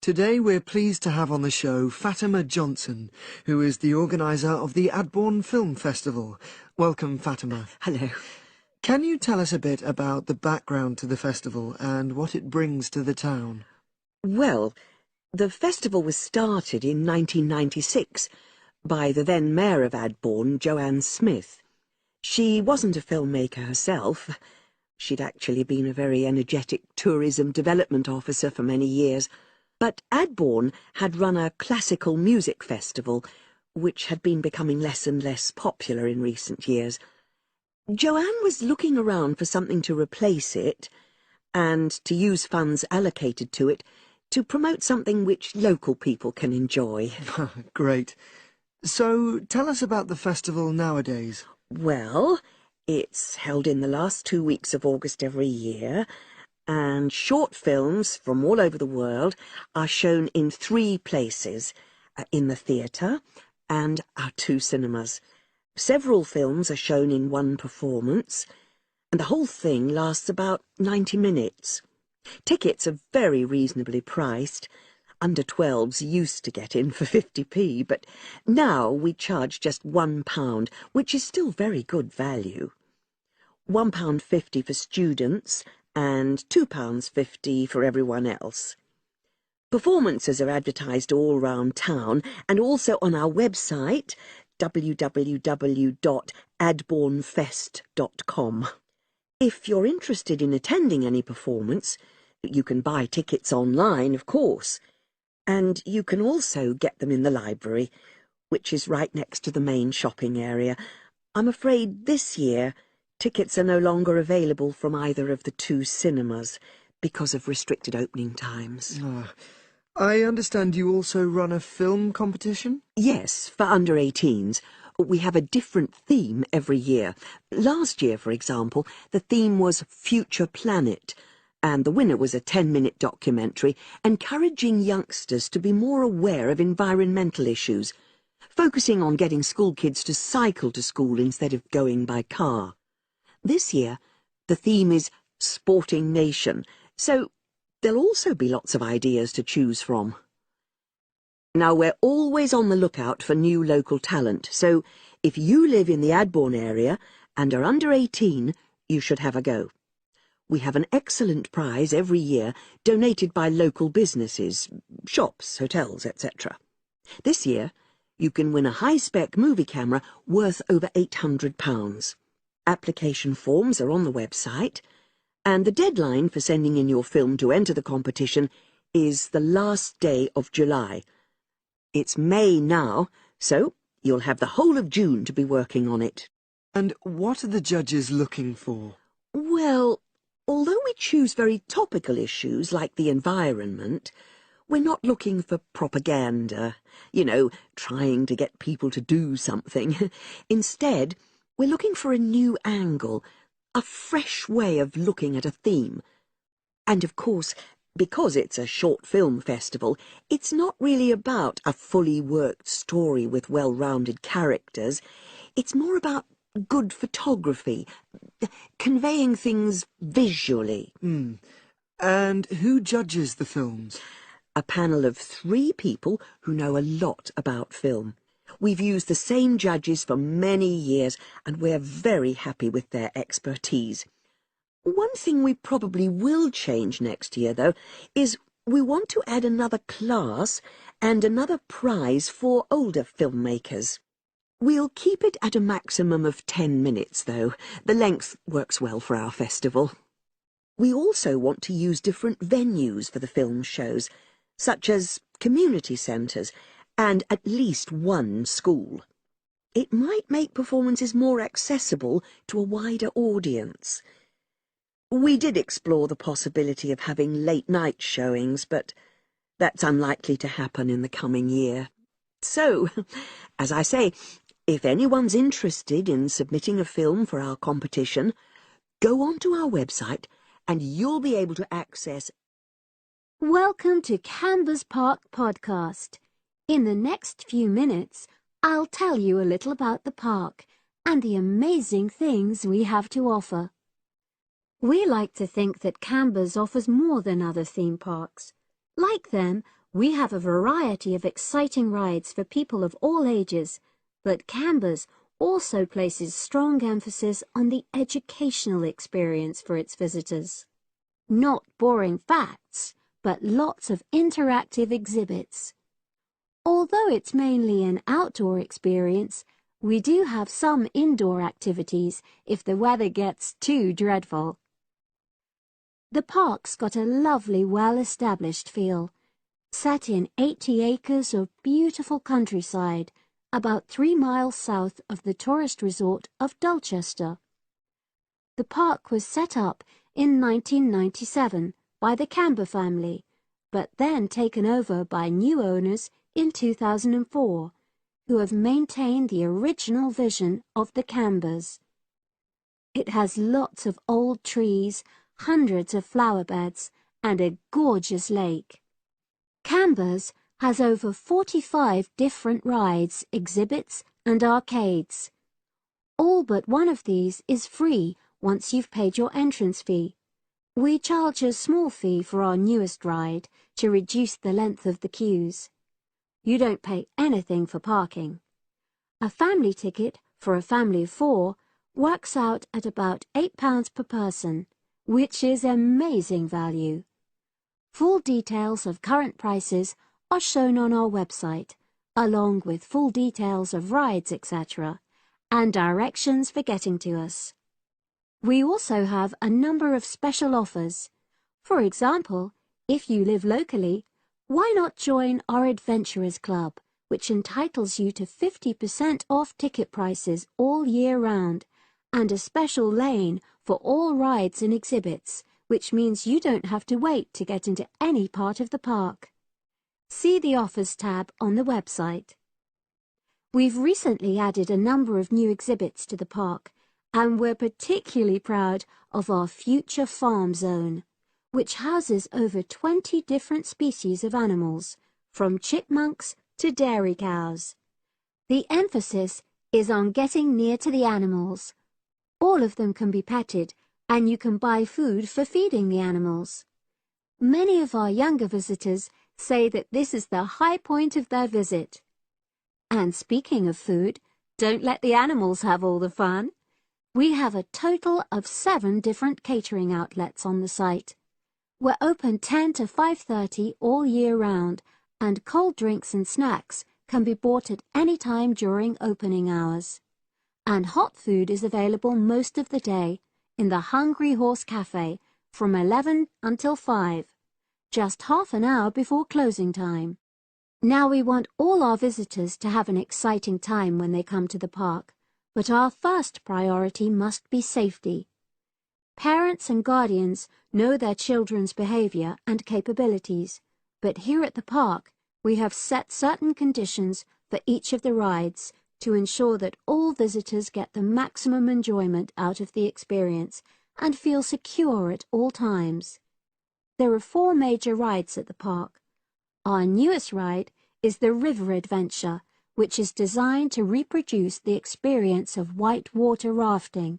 Today we're pleased to have on the show Fatima Johnson, who is the organiser of the Adborn Film Festival. Welcome, Fatima. Hello. Can you tell us a bit about the background to the festival and what it brings to the town? Well, the festival was started in 1996 by the then Mayor of Adborn, Joanne Smith. She wasn't a filmmaker herself. She'd actually been a very energetic tourism development officer for many years. But Adborn had run a classical music festival, which had been becoming less and less popular in recent years. Joanne was looking around for something to replace it, and to use funds allocated to it to promote something which local people can enjoy. Great. So, tell us about the festival nowadays. Well, it's held in the last 2 weeks of August every year, and short films from all over the world are shown in 3 places, in the theatre and our 2 cinemas. Several films are shown in one performance, and the whole thing lasts about 90 minutes. Tickets are very reasonably priced. Under 12s used to get in for 50p, but now we charge just £1, which is still very good value. £1.50 for students and £2.50 for everyone else. Performances are advertised all round town and also on our website, www.adbornfest.com. If you're interested in attending any performance, you can buy tickets online, of course, and you can also get them in the library, which is right next to the main shopping area. I'm afraid this year tickets are no longer available from either of the 2 cinemas because of restricted opening times. I understand you also run a film competition? Yes, for under 18s. We have a different theme every year. Last year, for example, the theme was Future Planet, and the winner was a 10-minute documentary encouraging youngsters to be more aware of environmental issues, focusing on getting school kids to cycle to school instead of going by car. This year, the theme is Sporting Nation, so there'll also be lots of ideas to choose from. Now, we're always on the lookout for new local talent, so if you live in the Adborn area and are under 18, you should have a go. We have an excellent prize every year donated by local businesses, shops, hotels, etc. This year, you can win a high-spec movie camera worth over £800. Application forms are on the website, and the deadline for sending in your film to enter the competition is the last day of July. It's May now, so you'll have the whole of June to be working on it. And what are the judges looking for? Well, although we choose very topical issues like the environment, we're not looking for propaganda, trying to get people to do something. Instead, we're looking for a new angle, a fresh way of looking at a theme. And of course, because it's a short film festival, it's not really about a fully worked story with well-rounded characters. It's more about good photography, conveying things visually. And who judges the films? A panel of 3 people who know a lot about film. We've used the same judges for many years, and we're very happy with their expertise. One thing we probably will change next year, though, is we want to add another class and another prize for older filmmakers. We'll keep it at a maximum of 10 minutes, though. The length works well for our festival. We also want to use different venues for the film shows, such as community centres and at least one school. It might make performances more accessible to a wider audience. We did explore the possibility of having late-night showings, but that's unlikely to happen in the coming year. So, as I say, if anyone's interested in submitting a film for our competition, go onto our website and you'll be able to access... Welcome to Canvas Park Podcast. In the next few minutes, I'll tell you a little about the park and the amazing things we have to offer. We like to think that Canvas offers more than other theme parks. Like them, We have a variety of exciting rides for people of all ages, but Canberra's also places strong emphasis on the educational experience for its visitors. Not boring facts, but lots of interactive exhibits. Although it's mainly an outdoor experience, we do have some indoor activities if the weather gets too dreadful. The park's got a lovely, well-established feel, set in 80 acres of beautiful countryside, about 3 miles south of the tourist resort of Dulchester. The park was set up in 1997 by the Canberra family, but then taken over by new owners in 2004, who have maintained the original vision of the Canberras. It has lots of old trees, hundreds of flower beds, and a gorgeous lake. Canberra's has over 45 different rides, exhibits, and arcades. All but one of these is free once you've paid your entrance fee. We charge a small fee for our newest ride to reduce the length of the queues. You don't pay anything for parking. A family ticket for a family of 4 works out at about £8 per person, which is amazing value. Full details of current prices are shown on our website, along with full details of rides, etc., and directions for getting to us. We also have a number of special offers. For example, if you live locally, why not join our Adventurers Club, which entitles you to 50% off ticket prices all year round, and a special lane for all rides and exhibits, which means you don't have to wait to get into any part of the park. See the Offers tab on the website. We've recently added a number of new exhibits to the park, and we're particularly proud of our Future Farm Zone, which houses over 20 different species of animals, from chipmunks to dairy cows. The emphasis is on getting near to the animals. All of them can be petted, and you can buy food for feeding the animals. Many of our younger visitors say that this is the high point of their visit. And speaking of food, don't let the animals have all the fun. We have a total of 7 different catering outlets on the site. We're open 10 to 5:30 all year round, and cold drinks and snacks can be bought at any time during opening hours. And hot food is available most of the day in the Hungry Horse Cafe from 11 until 5, just half an hour before closing time. Now we want all our visitors to have an exciting time when they come to the park, but our first priority must be safety. Parents and guardians know their children's behavior and capabilities, but here at the park we have set certain conditions for each of the rides to ensure that all visitors get the maximum enjoyment out of the experience and feel secure at all times. There are 4 major rides at the park. Our newest ride is the River Adventure, which is designed to reproduce the experience of whitewater rafting.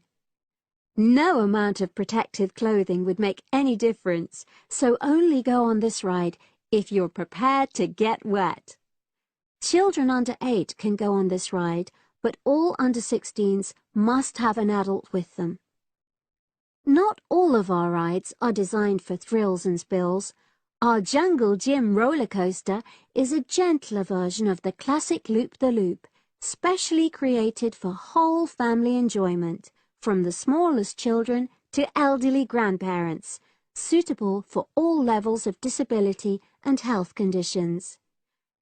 No amount of protective clothing would make any difference, so only go on this ride if you're prepared to get wet. Children under 8 can go on this ride, but all under 16s must have an adult with them. Not all of our rides are designed for thrills and spills. Our Jungle Gym roller coaster is a gentler version of the classic Loop-the-Loop, specially created for whole family enjoyment, from the smallest children to elderly grandparents, suitable for all levels of disability and health conditions.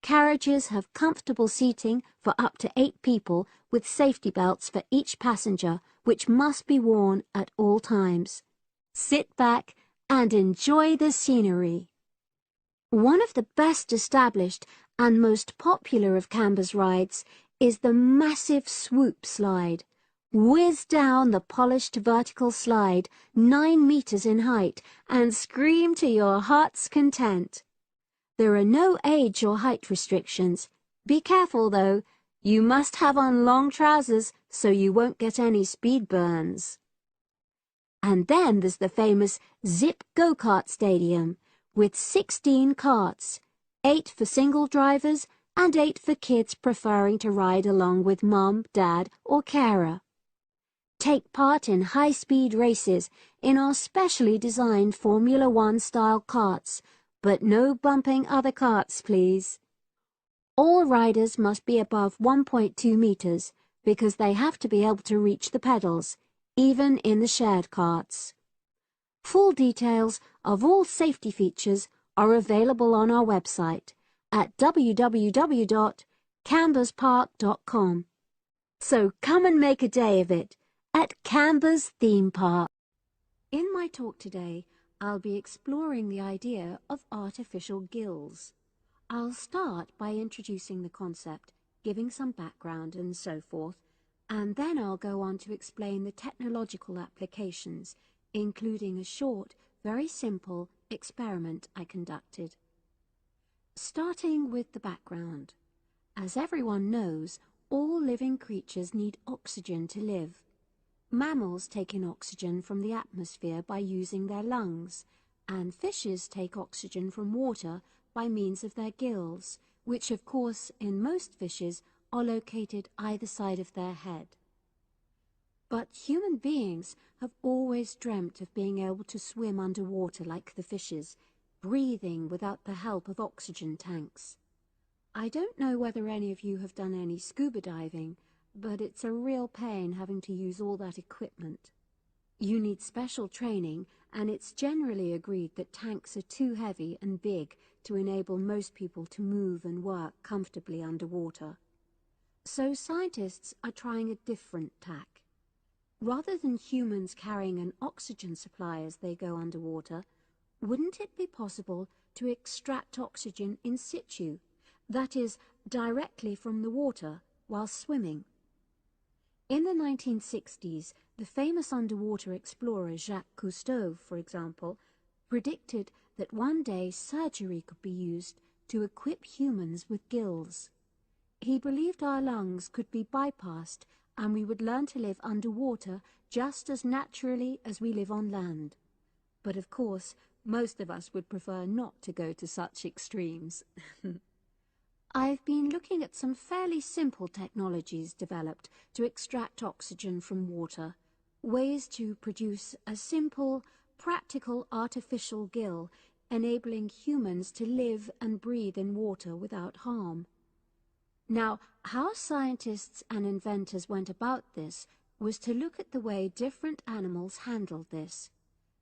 Carriages have comfortable seating for up to 8 people with safety belts for each passenger, which must be worn at all times. Sit back and enjoy the scenery. One of the best established and most popular of Canberra's rides is the massive swoop slide. Whiz down the polished vertical slide 9 meters in height and scream to your heart's content. There are no age or height restrictions. Be careful though, you must have on long trousers so you won't get any speed burns. And then there's the famous Zip Go-Kart Stadium with 16 karts. 8 for single drivers, and 8 for kids preferring to ride along with mum, dad, or carer. Take part in high-speed races in our specially designed Formula One-style karts, but no bumping other karts, please. All riders must be above 1.2 meters because they have to be able to reach the pedals, even in the shared karts. Full details of all safety features are available on our website at www.canvaspark.com. So come and make a day of it at Canberra's theme park. In my talk today, I'll be exploring the idea of artificial gills. I'll start by introducing the concept, giving some background and so forth, and then I'll go on to explain the technological applications, including a short, very simple experiment I conducted. Starting with the background. As everyone knows, all living creatures need oxygen to live. Mammals take in oxygen from the atmosphere by using their lungs, and fishes take oxygen from water by means of their gills, which of course in most fishes are located either side of their head. But human beings have always dreamt of being able to swim underwater like the fishes, breathing without the help of oxygen tanks. I don't know whether any of you have done any scuba diving, but it's a real pain having to use all that equipment. You need special training, and it's generally agreed that tanks are too heavy and big to enable most people to move and work comfortably underwater. So scientists are trying a different tack. Rather than humans carrying an oxygen supply as they go underwater, wouldn't it be possible to extract oxygen in situ, that is, directly from the water while swimming? In the 1960s, the famous underwater explorer Jacques Cousteau, for example, predicted that one day surgery could be used to equip humans with gills. He believed our lungs could be bypassed and we would learn to live underwater just as naturally as we live on land. But of course, most of us would prefer not to go to such extremes. I've been looking at some fairly simple technologies developed to extract oxygen from water, ways to produce a simple, practical artificial gill, enabling humans to live and breathe in water without harm. Now, how scientists and inventors went about this was to look at the way different animals handled this.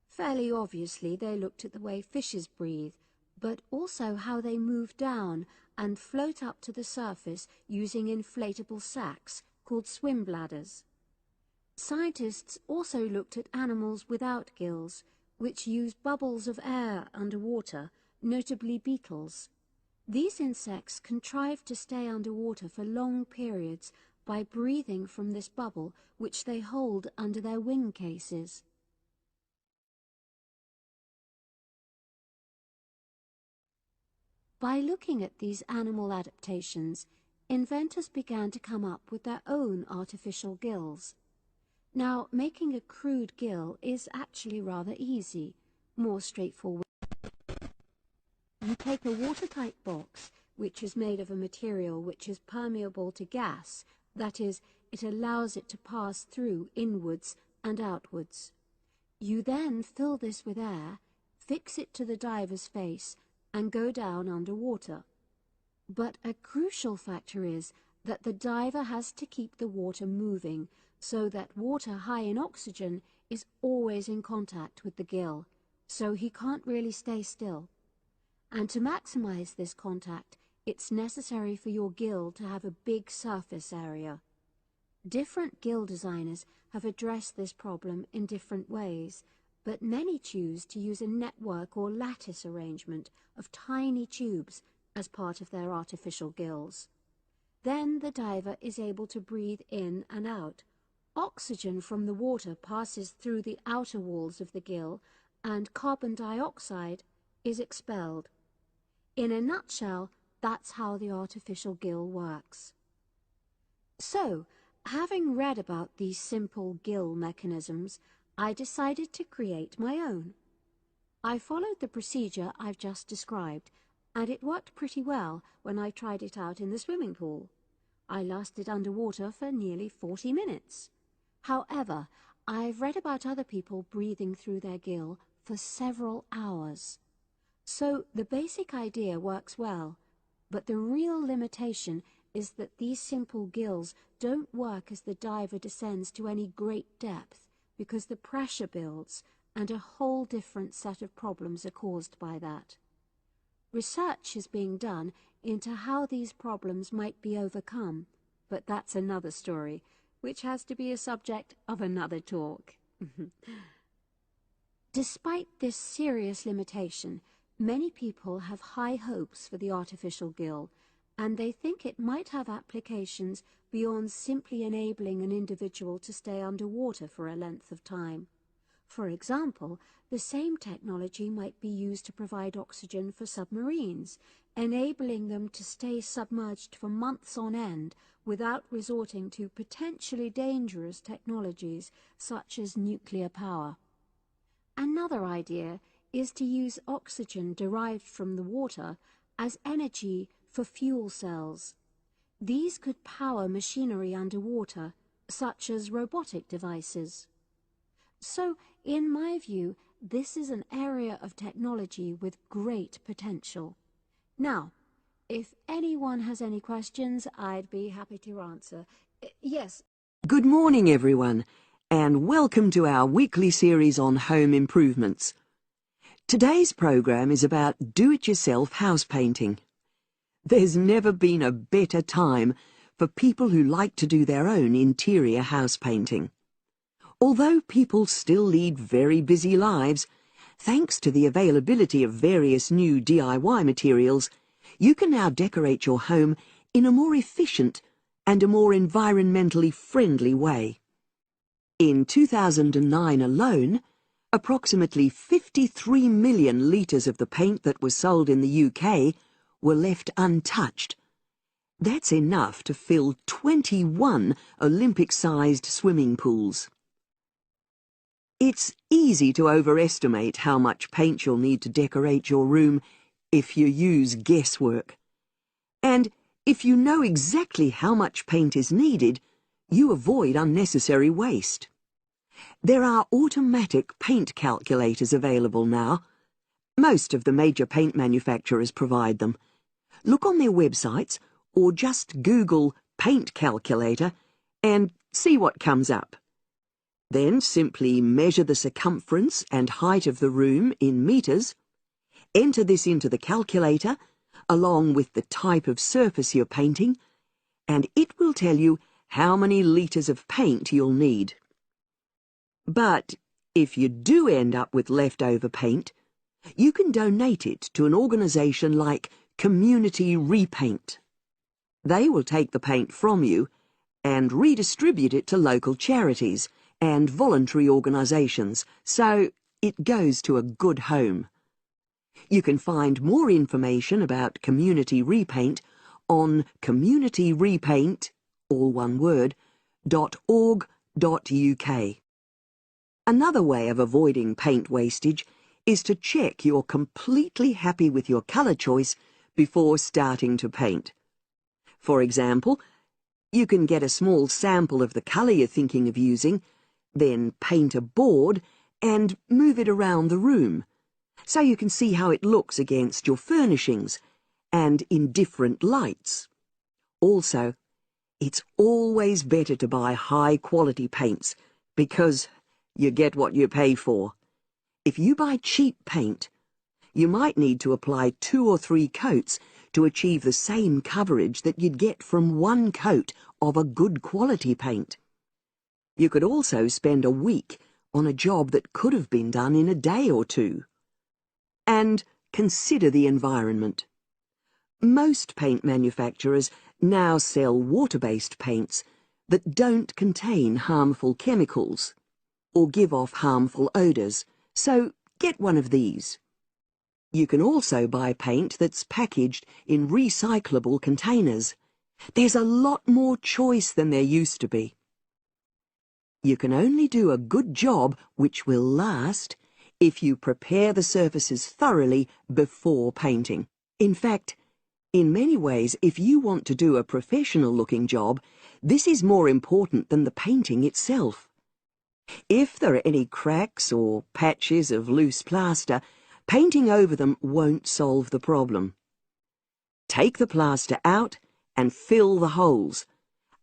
Fairly obviously, they looked at the way fishes breathe, but also how they move down and float up to the surface using inflatable sacs called swim bladders. Scientists also looked at animals without gills, which use bubbles of air underwater, notably beetles. These insects contrive to stay underwater for long periods by breathing from this bubble, which they hold under their wing cases. By looking at these animal adaptations, inventors began to come up with their own artificial gills. Now, making a crude gill is actually rather easy, more straightforward. You take a watertight box, which is made of a material which is permeable to gas, that is, it allows it to pass through inwards and outwards. You then fill this with air, fix it to the diver's face, and go down underwater. But a crucial factor is that the diver has to keep the water moving so that water high in oxygen is always in contact with the gill, so he can't really stay still. And to maximize this contact, it's necessary for your gill to have a big surface area. Different gill designers have addressed this problem in different ways, but many choose to use a network or lattice arrangement of tiny tubes as part of their artificial gills. Then the diver is able to breathe in and out. Oxygen from the water passes through the outer walls of the gill, and carbon dioxide is expelled. In a nutshell, that's how the artificial gill works. So, having read about these simple gill mechanisms, I decided to create my own. I followed the procedure I've just described, and it worked pretty well when I tried it out in the swimming pool. I lasted underwater for nearly 40 minutes. However, I've read about other people breathing through their gill for several hours. So the basic idea works well, but the real limitation is that these simple gills don't work as the diver descends to any great depth, because the pressure builds and a whole different set of problems are caused by that. Research is being done into how these problems might be overcome, but that's another story, which has to be a subject of another talk. Despite this serious limitation, many people have high hopes for the artificial gill, and they think it might have applications beyond simply enabling an individual to stay underwater for a length of time. For example, the same technology might be used to provide oxygen for submarines, enabling them to stay submerged for months on end without resorting to potentially dangerous technologies such as nuclear power. Another idea is to use oxygen derived from the water as energy for fuel cells. These could power machinery underwater, such as robotic devices. So, in my view, this is an area of technology with great potential. Now, if anyone has any questions, I'd be happy to answer. Yes. Good morning, everyone, and welcome to our weekly series on home improvements. Today's program is about do-it-yourself house painting. There's never been a better time for people who like to do their own interior house painting. Although people still lead very busy lives, thanks to the availability of various new DIY materials, you can now decorate your home in a more efficient and a more environmentally friendly way. In 2009 alone, approximately 53 million litres of the paint that was sold in the UK were left untouched. That's enough to fill 21 Olympic-sized swimming pools. It's easy to overestimate how much paint you'll need to decorate your room if you use guesswork. And if you know exactly how much paint is needed, you avoid unnecessary waste. There are automatic paint calculators available now. Most of the major paint manufacturers provide them. Look on their websites or just Google paint calculator and see what comes up. Then simply measure the circumference and height of the room in metres, enter this into the calculator along with the type of surface you're painting, and it will tell you how many litres of paint you'll need. But if you do end up with leftover paint, you can donate it to an organisation like Community Repaint. They will take the paint from you and redistribute it to local charities and voluntary organisations, so it goes to a good home. You can find more information about Community Repaint on communityrepaint, all one word, .org.uk. Another way of avoiding paint wastage is to check you're completely happy with your colour choice before starting to paint. For example, you can get a small sample of the colour you're thinking of using, then paint a board and move it around the room, so you can see how it looks against your furnishings and in different lights. Also, it's always better to buy high-quality paints because you get what you pay for. If you buy cheap paint, you might need to apply 2 or 3 coats to achieve the same coverage that you'd get from 1 coat of a good quality paint. You could also spend a week on a job that could have been done in a day or 2. And consider the environment. Most paint manufacturers now sell water-based paints that don't contain harmful chemicals or give off harmful odours, so get one of these. You can also buy paint that's packaged in recyclable containers. There's a lot more choice than there used to be. You can only do a good job which will last if you prepare the surfaces thoroughly before painting. In fact, in many ways, if you want to do a professional-looking job, this is more important than the painting itself. If there are any cracks or patches of loose plaster, painting over them won't solve the problem. Take the plaster out and fill the holes,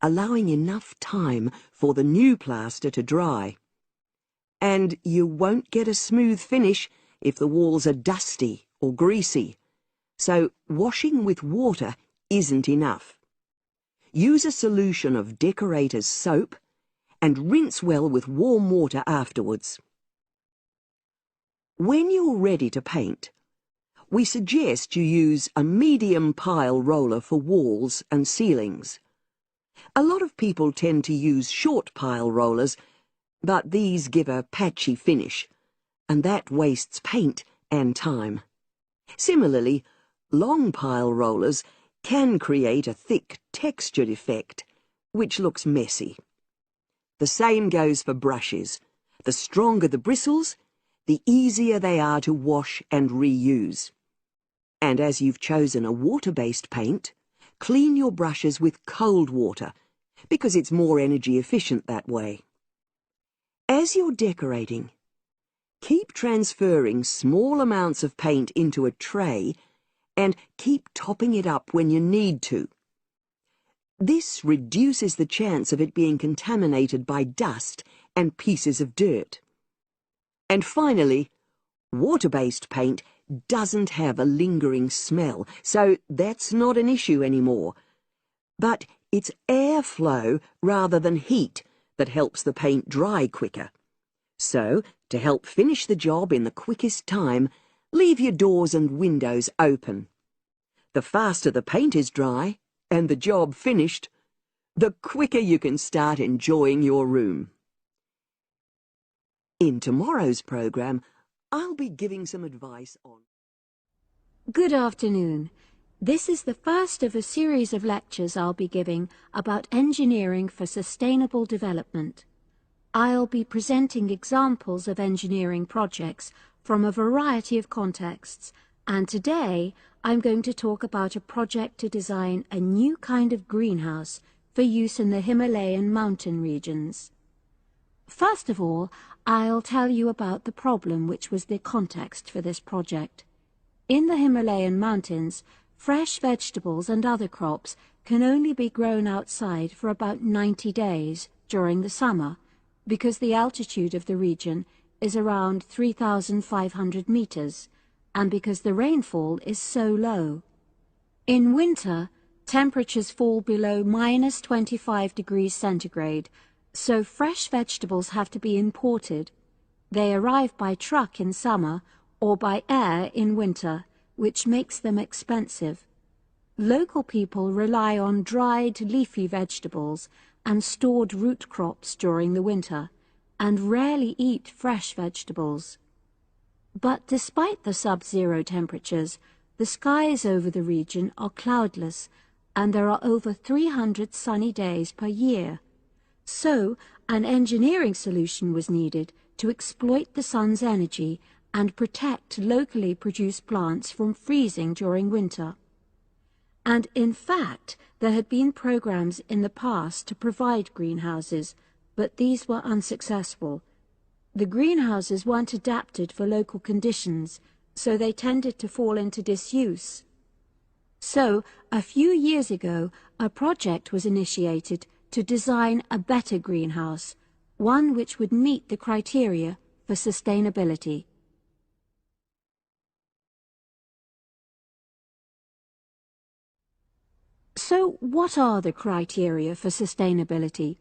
allowing enough time for the new plaster to dry. And you won't get a smooth finish if the walls are dusty or greasy. So washing with water isn't enough. Use a solution of decorator's soap and rinse well with warm water afterwards. When you're ready to paint, we suggest you use a medium pile roller for walls and ceilings. A lot of people tend to use short pile rollers, but these give a patchy finish, and that wastes paint and time. Similarly, long pile rollers can create a thick textured effect, which looks messy. The same goes for brushes. The stronger the bristles, the easier they are to wash and reuse. And as you've chosen a water-based paint, clean your brushes with cold water, because it's more energy efficient that way. As you're decorating, keep transferring small amounts of paint into a tray and keep topping it up when you need to. This reduces the chance of it being contaminated by dust and pieces of dirt. And finally, water-based paint doesn't have a lingering smell, so that's not an issue anymore. But it's airflow rather than heat that helps the paint dry quicker. So, to help finish the job in the quickest time, leave your doors and windows open. The faster the paint is dry, and the job finished, the quicker you can start enjoying your room. In tomorrow's program, I'll be giving some advice on... Good afternoon. This is the first of a series of lectures I'll be giving about engineering for sustainable development. I'll be presenting examples of engineering projects from a variety of contexts, and today I'm going to talk about a project to design a new kind of greenhouse for use in the Himalayan mountain regions. First of all, I'll tell you about the problem which was the context for this project. In the Himalayan mountains, fresh vegetables and other crops can only be grown outside for about 90 days during the summer, because the altitude of the region is around 3,500 meters, and because the rainfall is so low. In winter, temperatures fall below -25 degrees centigrade, so fresh vegetables have to be imported. They arrive by truck in summer or by air in winter, which makes them expensive. Local people rely on dried leafy vegetables and stored root crops during the winter, and rarely eat fresh vegetables. But despite the sub-zero temperatures, the skies over the region are cloudless, and there are over 300 sunny days per year. So, an engineering solution was needed to exploit the sun's energy and protect locally produced plants from freezing during winter. And in fact, there had been programs in the past to provide greenhouses, but these were unsuccessful. The greenhouses weren't adapted for local conditions, so they tended to fall into disuse. So, a few years ago, a project was initiated to design a better greenhouse, one which would meet the criteria for sustainability. So, what are the criteria for sustainability?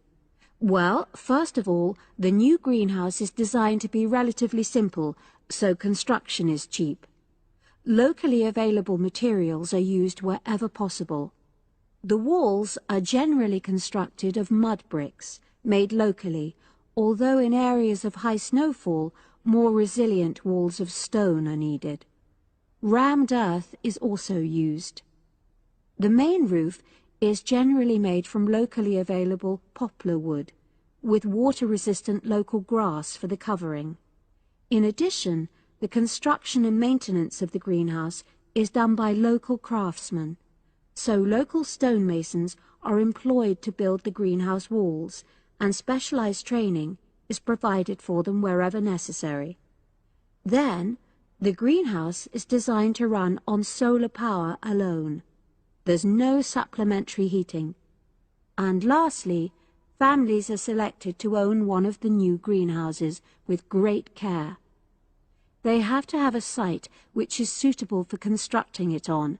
Well, first of all, the new greenhouse is designed to be relatively simple, so construction is cheap. Locally available materials are used wherever possible. The walls are generally constructed of mud bricks, made locally, although in areas of high snowfall, more resilient walls of stone are needed. Rammed earth is also used. The main roof is generally made from locally available poplar wood, with water-resistant local grass for the covering. In addition, the construction and maintenance of the greenhouse is done by local craftsmen, so local stonemasons are employed to build the greenhouse walls, and specialized training is provided for them wherever necessary. Then, the greenhouse is designed to run on solar power alone. There's no supplementary heating. And lastly, families are selected to own one of the new greenhouses with great care. They have to have a site which is suitable for constructing it on.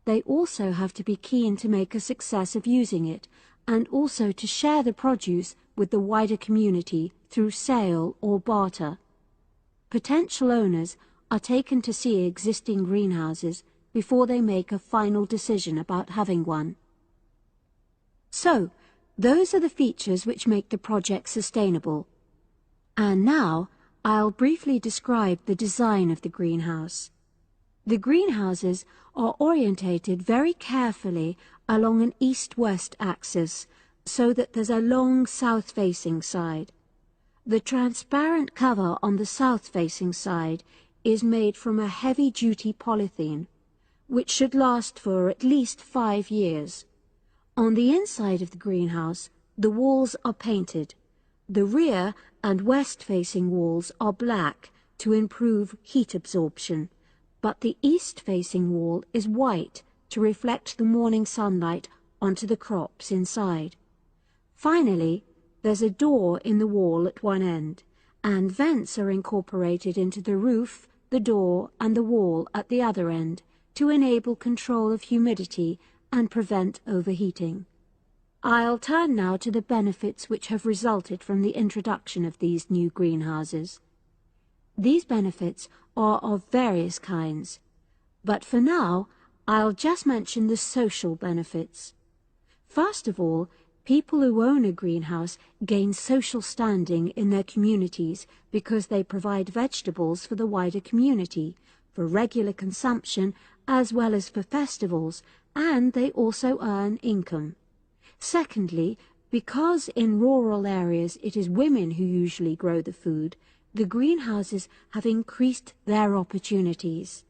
They also have to be keen to make a success of using it, and also to share the produce with the wider community through sale or barter. Potential owners are taken to see existing greenhouses before they make a final decision about having one. So, those are the features which make the project sustainable. And now, I'll briefly describe the design of the greenhouse. The greenhouses are orientated very carefully along an east-west axis, so that there's a long south-facing side. The transparent cover on the south-facing side is made from a heavy-duty polythene, which should last for at least 5 years. On the inside of the greenhouse, the walls are painted. The rear and west-facing walls are black to improve heat absorption, but the east-facing wall is white to reflect the morning sunlight onto the crops inside. Finally, there's a door in the wall at one end, and vents are incorporated into the roof, the door, and the wall at the other end to enable control of humidity and prevent overheating. I'll turn now to the benefits which have resulted from the introduction of these new greenhouses. These benefits are of various kinds, but for now I'll just mention the social benefits. First of all, people who own a greenhouse gain social standing in their communities because they provide vegetables for the wider community, for regular consumption as well as for festivals, and they also earn income. Secondly, because in rural areas it is women who usually grow the food, the greenhouses have increased their opportunities.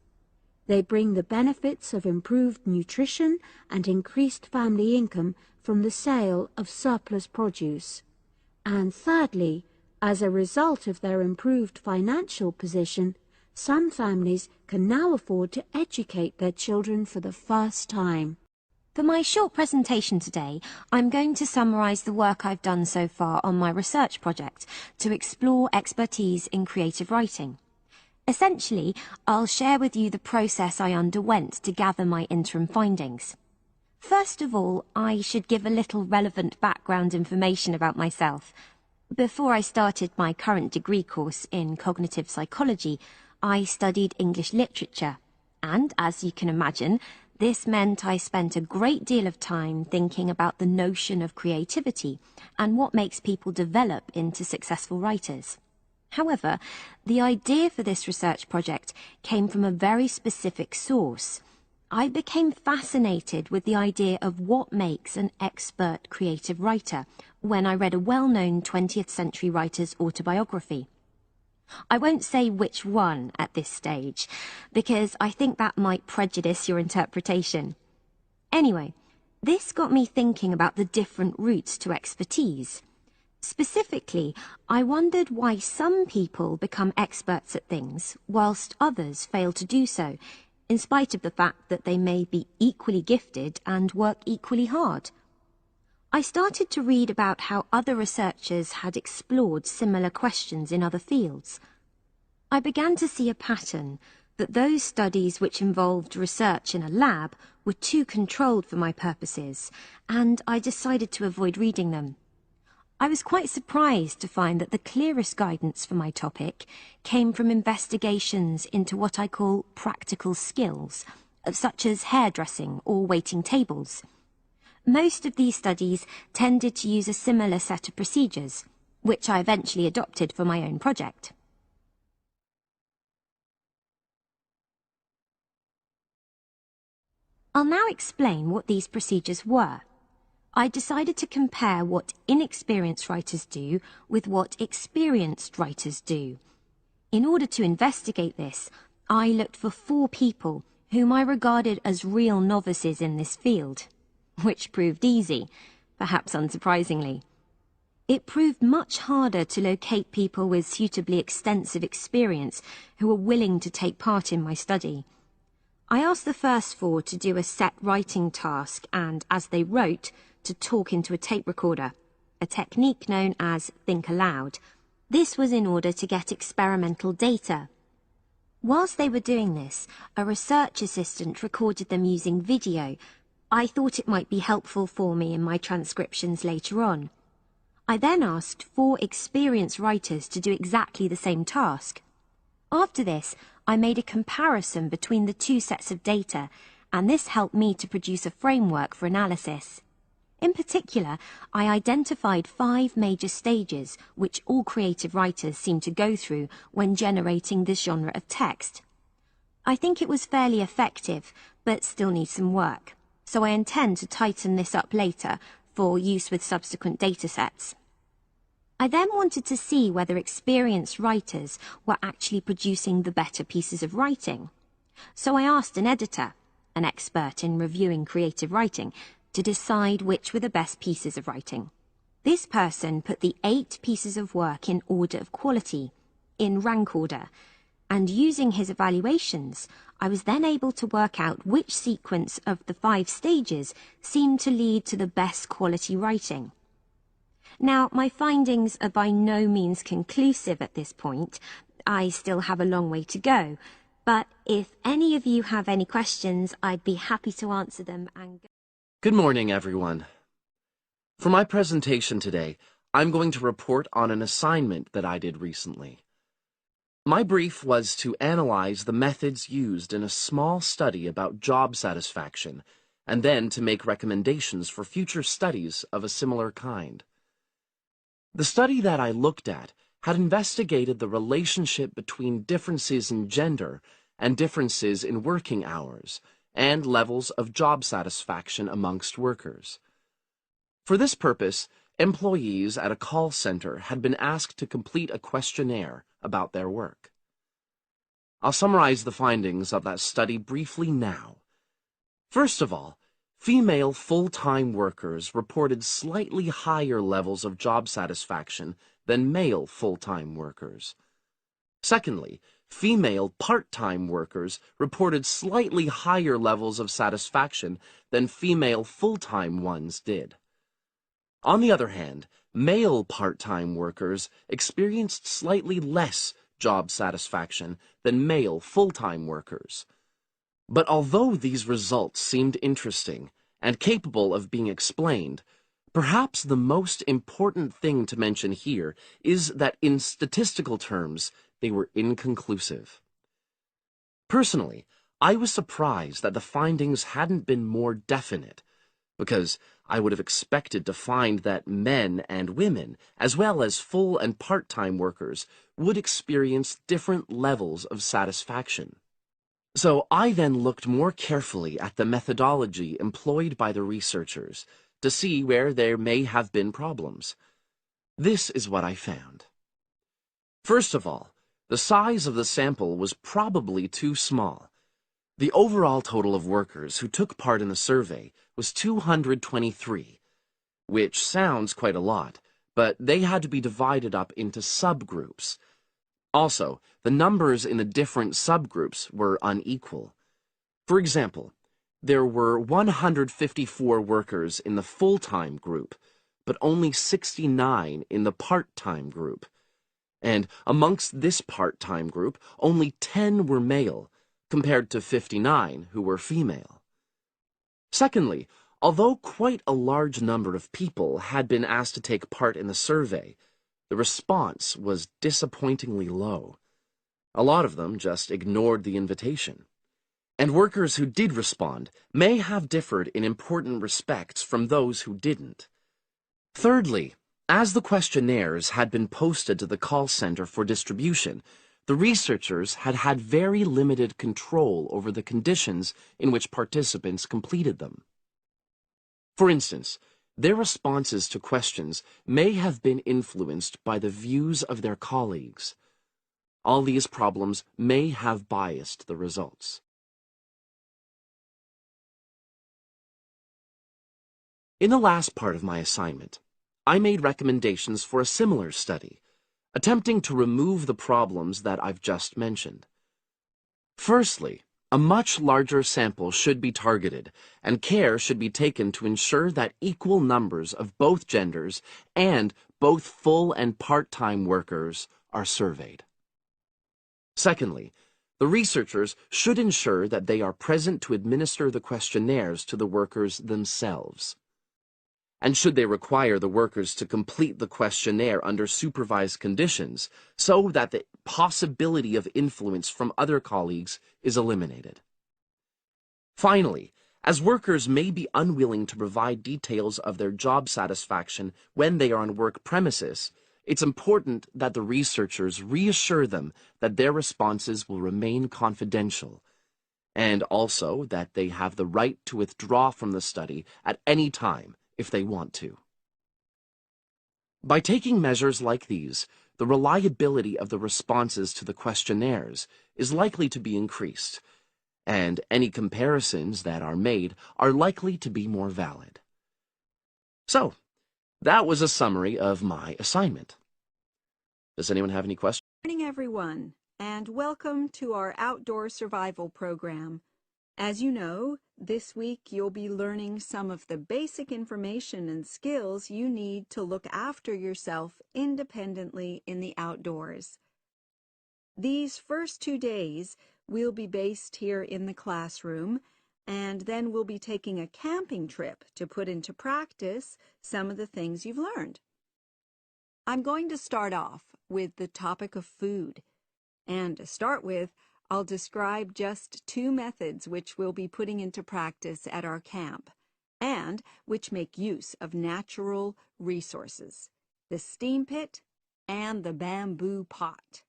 They bring the benefits of improved nutrition and increased family income from the sale of surplus produce. And thirdly, as a result of their improved financial position, some families can now afford to educate their children for the first time. For my short presentation today, I'm going to summarise the work I've done so far on my research project to explore expertise in creative writing. Essentially, I'll share with you the process I underwent to gather my interim findings. First of all, I should give a little relevant background information about myself. Before I started my current degree course in cognitive psychology, I studied English literature, and as you can imagine, this meant I spent a great deal of time thinking about the notion of creativity and what makes people develop into successful writers. However, the idea for this research project came from a very specific source. I became fascinated with the idea of what makes an expert creative writer when I read a well-known 20th century writer's autobiography. I won't say which one at this stage, because I think that might prejudice your interpretation. Anyway, this got me thinking about the different routes to expertise. Specifically, I wondered why some people become experts at things, whilst others fail to do so, in spite of the fact that they may be equally gifted and work equally hard. I started to read about how other researchers had explored similar questions in other fields. I began to see a pattern that those studies which involved research in a lab were too controlled for my purposes, and I decided to avoid reading them. I was quite surprised to find that the clearest guidance for my topic came from investigations into what I call practical skills, such as hairdressing or waiting tables. Most of these studies tended to use a similar set of procedures, which I eventually adopted for my own project. I'll now explain what these procedures were. I decided to compare what inexperienced writers do with what experienced writers do. In order to investigate this, I looked for 4 people whom I regarded as real novices in this field, which proved easy, perhaps unsurprisingly. It proved much harder to locate people with suitably extensive experience who were willing to take part in my study. I asked the first four to do a set writing task and, as they wrote, to talk into a tape recorder, a technique known as think aloud. This was in order to get experimental data. Whilst they were doing this, a research assistant recorded them using video. I thought it might be helpful for me in my transcriptions later on. I then asked 4 experienced writers to do exactly the same task. After this, I made a comparison between the 2 sets of data, and this helped me to produce a framework for analysis. In particular, I identified 5 major stages which all creative writers seem to go through when generating this genre of text. I think it was fairly effective, but still needs some work, so I intend to tighten this up later for use with subsequent datasets. I then wanted to see whether experienced writers were actually producing the better pieces of writing. So I asked an editor, an expert in reviewing creative writing, to decide which were the best pieces of writing. This person put the 8 pieces of work in order of quality, in rank order, and using his evaluations, I was then able to work out which sequence of the 5 stages seemed to lead to the best quality writing. Now, my findings are by no means conclusive at this point. I still have a long way to go, but if any of you have any questions, I'd be happy to answer them. Good morning, everyone. For my presentation today, I'm going to report on an assignment that I did recently. My brief was to analyze the methods used in a small study about job satisfaction, and then to make recommendations for future studies of a similar kind. The study that I looked at had investigated the relationship between differences in gender and differences in working hours and levels of job satisfaction amongst workers. For this purpose, employees at a call center had been asked to complete a questionnaire about their work. I'll summarize the findings of that study briefly now. First of all, female full-time workers reported slightly higher levels of job satisfaction than male full-time workers. Secondly, female part-time workers reported slightly higher levels of satisfaction than female full-time ones did. On the other hand, male part-time workers experienced slightly less job satisfaction than male full-time workers. But although these results seemed interesting and capable of being explained, perhaps the most important thing to mention here is that in statistical terms, they were inconclusive. Personally, I was surprised that the findings hadn't been more definite, because I would have expected to find that men and women, as well as full and part-time workers, would experience different levels of satisfaction. So I then looked more carefully at the methodology employed by the researchers to see where there may have been problems. This is what I found. First of all, the size of the sample was probably too small. The overall total of workers who took part in the survey was 223, which sounds quite a lot, but they had to be divided up into subgroups. Also, the numbers in the different subgroups were unequal. For example, there were 154 workers in the full-time group, but only 69 in the part-time group. And amongst this part-time group, only 10 were male, compared to 59 who were female. Secondly, although quite a large number of people had been asked to take part in the survey, the response was disappointingly low. A lot of them just ignored the invitation. And workers who did respond may have differed in important respects from those who didn't. Thirdly, as the questionnaires had been posted to the call center for distribution, the researchers had had very limited control over the conditions in which participants completed them. For instance, their responses to questions may have been influenced by the views of their colleagues. All these problems may have biased the results. In the last part of my assignment, I made recommendations for a similar study, attempting to remove the problems that I've just mentioned. Firstly, a much larger sample should be targeted, and care should be taken to ensure that equal numbers of both genders and both full and part-time workers are surveyed. Secondly, the researchers should ensure that they are present to administer the questionnaires to the workers themselves. And should they require the workers to complete the questionnaire under supervised conditions so that the possibility of influence from other colleagues is eliminated. Finally, as workers may be unwilling to provide details of their job satisfaction when they are on work premises, it's important that the researchers reassure them that their responses will remain confidential, and also that they have the right to withdraw from the study at any time if they want to. By taking measures like these, the reliability of the responses to the questionnaires is likely to be increased, and any comparisons that are made are likely to be more valid. So, that was a summary of my assignment. Does anyone have any questions? Good morning, everyone, and welcome to our outdoor survival program. As you know, this week you'll be learning some of the basic information and skills you need to look after yourself independently in the outdoors. These first 2 days will be based here in the classroom, and then we'll be taking a camping trip to put into practice some of the things you've learned. I'm going to start off with the topic of food, and to start with, I'll describe just 2 methods which we'll be putting into practice at our camp, and which make use of natural resources, the steam pit and the bamboo pot.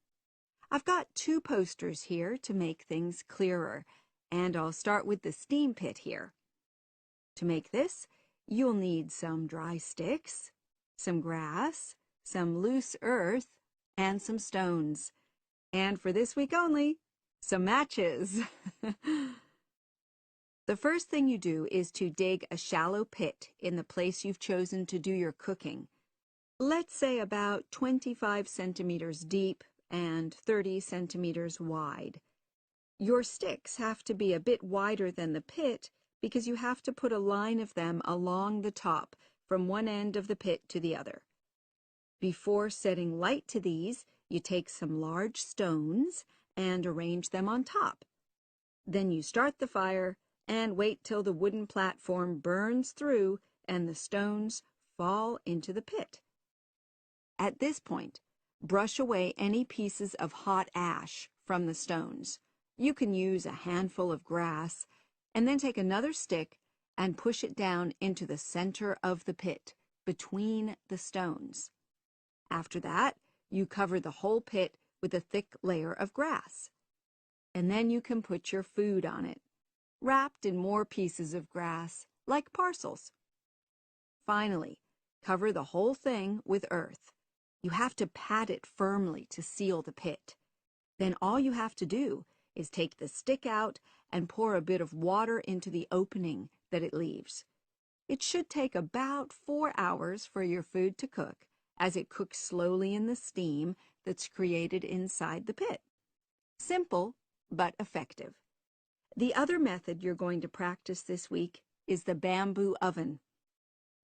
I've got 2 posters here to make things clearer, and I'll start with the steam pit here. To make this, you'll need some dry sticks, some grass, some loose earth, and some stones. And for this week only, some matches. The first thing you do is to dig a shallow pit in the place you've chosen to do your cooking. Let's say about 25 centimeters deep and 30 centimeters wide. Your sticks have to be a bit wider than the pit because you have to put a line of them along the top from one end of the pit to the other. Before setting light to these, you take some large stones and arrange them on top. Then you start the fire and wait till the wooden platform burns through and the stones fall into the pit. At this point, brush away any pieces of hot ash from the stones. You can use a handful of grass, and then take another stick and push it down into the center of the pit, between the stones. After that, you cover the whole pit with a thick layer of grass. And then you can put your food on it, wrapped in more pieces of grass, like parcels. Finally, cover the whole thing with earth. You have to pat it firmly to seal the pit. Then all you have to do is take the stick out and pour a bit of water into the opening that it leaves. It should take about 4 hours for your food to cook, as it cooks slowly in the steam that's created inside the pit. Simple, but effective. The other method you're going to practice this week is the bamboo oven.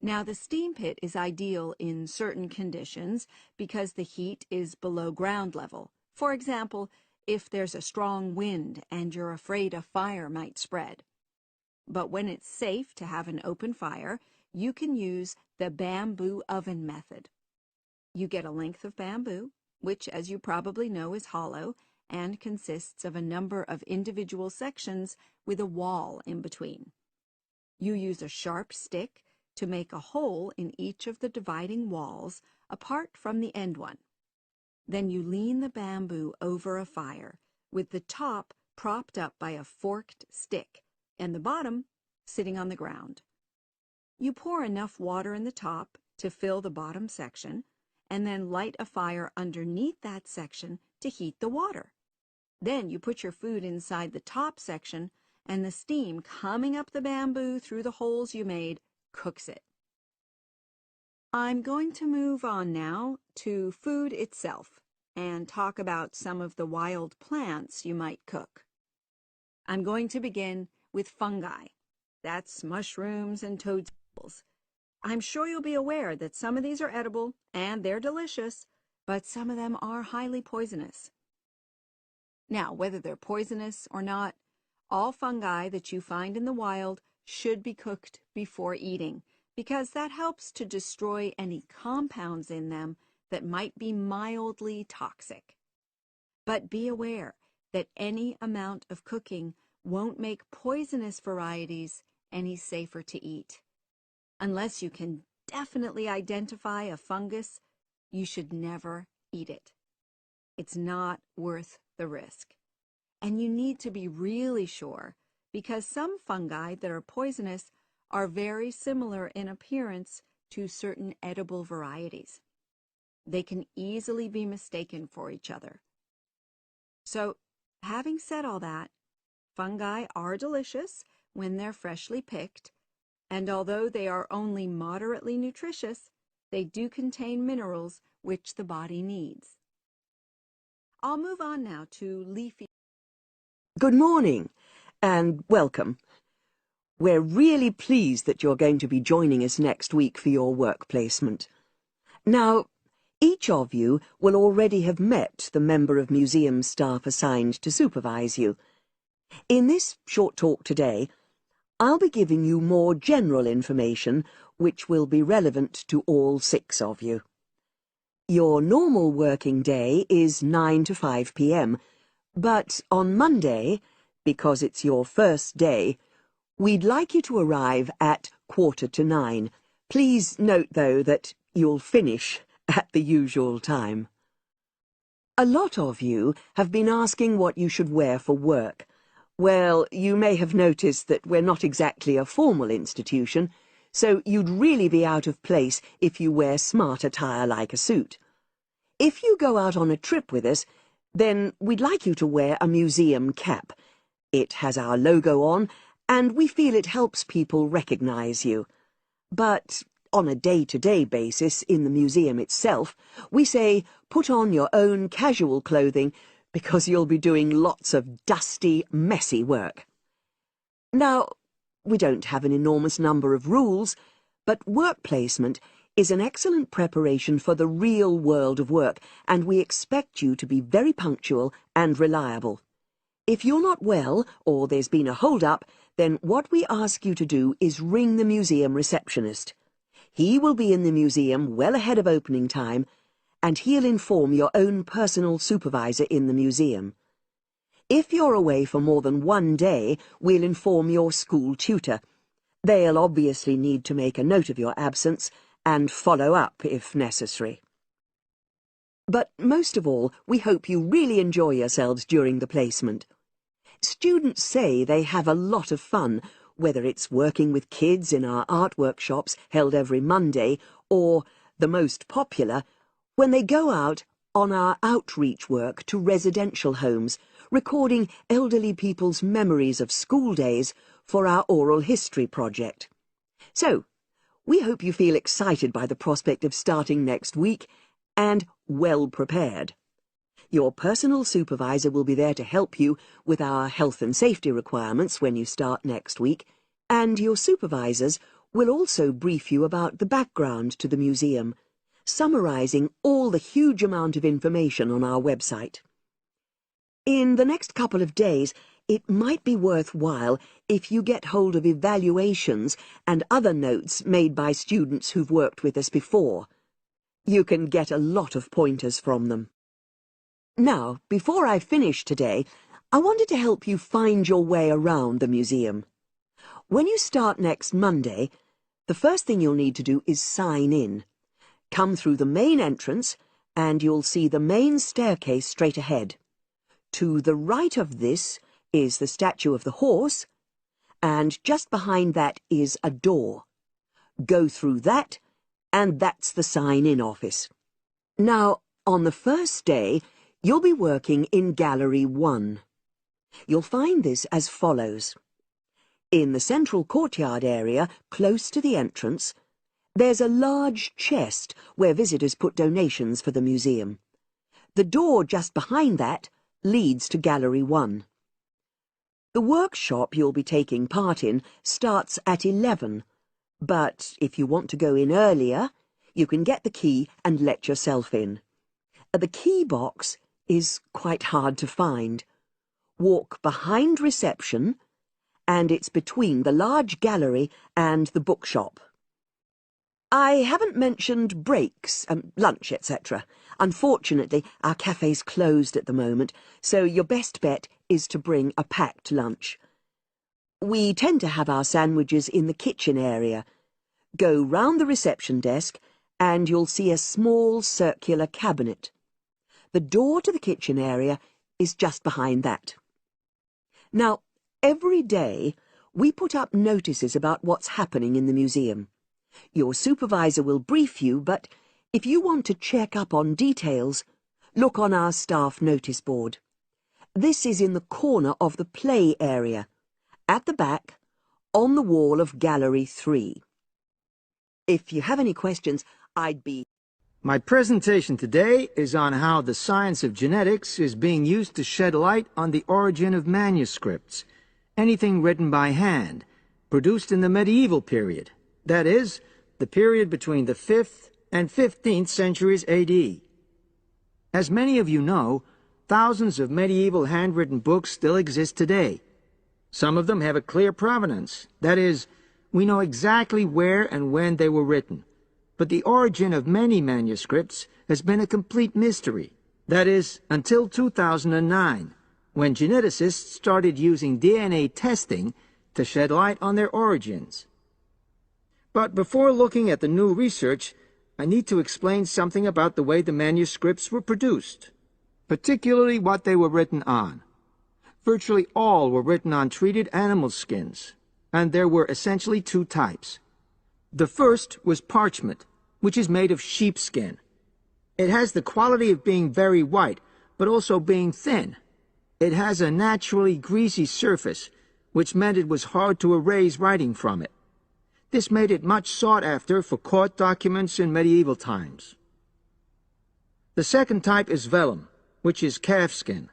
Now, the steam pit is ideal in certain conditions because the heat is below ground level. For example, if there's a strong wind and you're afraid a fire might spread. But when it's safe to have an open fire, you can use the bamboo oven method. You get a length of bamboo, which, as you probably know, is hollow and consists of a number of individual sections with a wall in between. You use a sharp stick to make a hole in each of the dividing walls apart from the end one. Then you lean the bamboo over a fire, with the top propped up by a forked stick and the bottom sitting on the ground. You pour enough water in the top to fill the bottom section, and then light a fire underneath that section to heat the water. Then you put your food inside the top section, and the steam coming up the bamboo through the holes you made cooks it. I'm going to move on now to food itself and talk about some of the wild plants you might cook. I'm going to begin with fungi. That's mushrooms and toadstools. I'm sure you'll be aware that some of these are edible and they're delicious, but some of them are highly poisonous. Now, whether they're poisonous or not, all fungi that you find in the wild should be cooked before eating, because that helps to destroy any compounds in them that might be mildly toxic. But be aware that any amount of cooking won't make poisonous varieties any safer to eat. Unless you can definitely identify a fungus, you should never eat it. It's not worth the risk. And you need to be really sure, because some fungi that are poisonous are very similar in appearance to certain edible varieties. They can easily be mistaken for each other. So, having said all that, fungi are delicious when they're freshly picked, and although they are only moderately nutritious, they do contain minerals which the body needs. I'll move on now to leafy. Good morning, and welcome. We're really pleased that you're going to be joining us next week for your work placement. Now, each of you will already have met the member of museum staff assigned to supervise you. In this short talk today, I'll be giving you more general information which will be relevant to all 6 of you. Your normal working day is 9 to 5 p.m, but on Monday, because it's your first day, we'd like you to arrive at 9:15. Please note, though, that you'll finish at the usual time. A lot of you have been asking what you should wear for work. Well, you may have noticed that we're not exactly a formal institution, so you'd really be out of place if you wear smart attire like a suit. If you go out on a trip with us, then we'd like you to wear a museum cap. It has our logo on, and we feel it helps people recognize you. But on a day-to-day basis in the museum itself, we say put on your own casual clothing because you'll be doing lots of dusty, messy work. Now, we don't have an enormous number of rules, but work placement is an excellent preparation for the real world of work, and we expect you to be very punctual and reliable. If you're not well, or there's been a hold-up, then what we ask you to do is ring the museum receptionist. He will be in the museum well ahead of opening time, and he'll inform your own personal supervisor in the museum. If you're away for more than 1 day, we'll inform your school tutor. They'll obviously need to make a note of your absence and follow up if necessary. But most of all, we hope you really enjoy yourselves during the placement. Students say they have a lot of fun, whether it's working with kids in our art workshops held every Monday, or, the most popular, when they go out on our outreach work to residential homes, recording elderly people's memories of school days for our oral history project. So, we hope you feel excited by the prospect of starting next week and well prepared. Your personal supervisor will be there to help you with our health and safety requirements when you start next week, and your supervisors will also brief you about the background to the museum, summarizing all the huge amount of information on our website. In the next couple of days, it might be worthwhile if you get hold of evaluations and other notes made by students who've worked with us before. You can get a lot of pointers from them. Now, before I finish today, I wanted to help you find your way around the museum. When you start next Monday, the first thing you'll need to do is sign in. Come through the main entrance, and you'll see the main staircase straight ahead. To the right of this is the statue of the horse, and just behind that is a door. Go through that, and that's the sign-in office. Now, on the first day, you'll be working in Gallery 1. You'll find this as follows. In the central courtyard area, close to the entrance, There's a large chest where visitors put donations for the museum. The door just behind that leads to Gallery 1. The workshop you'll be taking part in starts at 11, but if you want to go in earlier, you can get the key and let yourself in. The key box is quite hard to find. Walk behind reception, and it's between the large gallery and the bookshop. I haven't mentioned breaks, lunch, etc. Unfortunately, our cafe's closed at the moment, so your best bet is to bring a packed lunch. We tend to have our sandwiches in the kitchen area. Go round the reception desk, and you'll see a small circular cabinet. The door to the kitchen area is just behind that. Now, every day, we put up notices about what's happening in the museum. Your supervisor will brief you, but if you want to check up on details, look on our staff notice board. This is in the corner of the play area, at the back, on the wall of Gallery 3. If you have any questions, I'd be... My presentation today is on how the science of genetics is being used to shed light on the origin of manuscripts, anything written by hand, produced in the medieval period. That is, the period between the 5th and 15th centuries AD. As many of you know, thousands of medieval handwritten books still exist today. Some of them have a clear provenance. That is, we know exactly where and when they were written. But the origin of many manuscripts has been a complete mystery. That is, until 2009, when geneticists started using DNA testing to shed light on their origins. But before looking at the new research, I need to explain something about the way the manuscripts were produced, particularly what they were written on. Virtually all were written on treated animal skins, and there were essentially two types. The first was parchment, which is made of sheepskin. It has the quality of being very white, but also being thin. It has a naturally greasy surface, which meant it was hard to erase writing from it. This made it much sought after for court documents in medieval times. The second type is vellum, which is calfskin.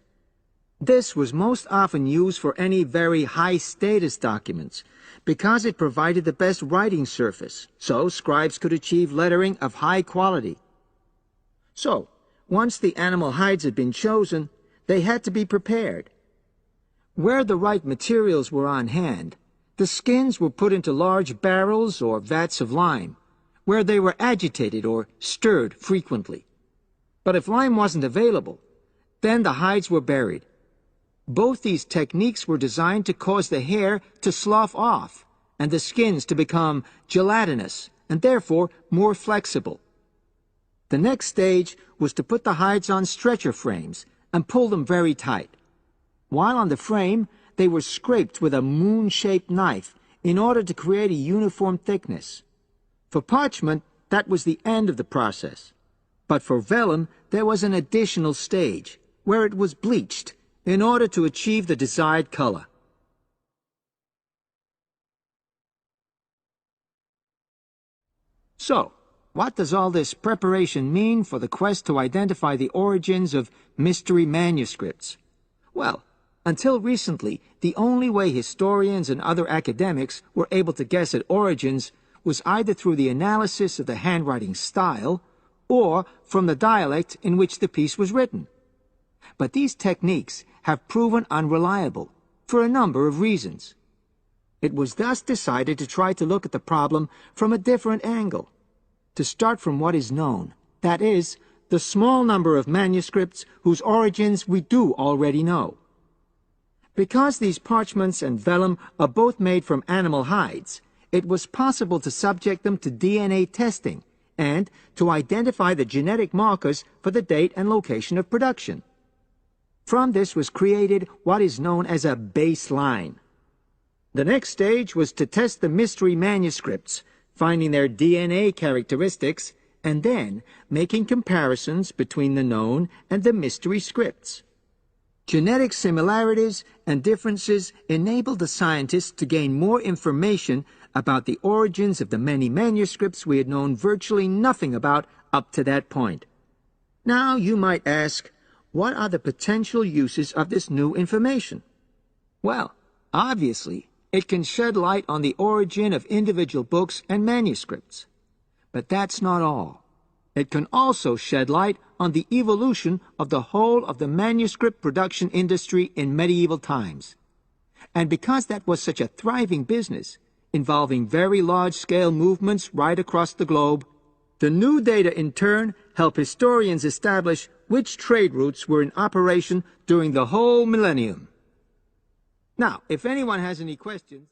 This was most often used for any very high-status documents, because it provided the best writing surface, so scribes could achieve lettering of high quality. So, once the animal hides had been chosen, they had to be prepared. Where the right materials were on hand, the skins were put into large barrels or vats of lime, where they were agitated or stirred frequently. But if lime wasn't available, then the hides were buried. Both these techniques were designed to cause the hair to slough off and the skins to become gelatinous and therefore more flexible. The next stage was to put the hides on stretcher frames and pull them very tight. While on the frame, they were scraped with a moon-shaped knife in order to create a uniform thickness. For parchment, that was the end of the process. But for vellum, there was an additional stage, where it was bleached in order to achieve the desired color. So, what does all this preparation mean for the quest to identify the origins of mystery manuscripts? Well, until recently, the only way historians and other academics were able to guess at origins was either through the analysis of the handwriting style or from the dialect in which the piece was written. But these techniques have proven unreliable for a number of reasons. It was thus decided to try to look at the problem from a different angle, to start from what is known, that is, the small number of manuscripts whose origins we do already know. Because these parchments and vellum are both made from animal hides, it was possible to subject them to DNA testing and to identify the genetic markers for the date and location of production. From this was created what is known as a baseline. The next stage was to test the mystery manuscripts, finding their DNA characteristics, and then making comparisons between the known and the mystery scripts. Genetic similarities and differences enabled the scientists to gain more information about the origins of the many manuscripts we had known virtually nothing about up to that point. Now you might ask, what are the potential uses of this new information? Well, obviously, it can shed light on the origin of individual books and manuscripts. But that's not all. It can also shed light on the evolution of the whole of the manuscript production industry in medieval times. And because that was such a thriving business, involving very large-scale movements right across the globe, the new data in turn help historians establish which trade routes were in operation during the whole millennium. Now, if anyone has any questions...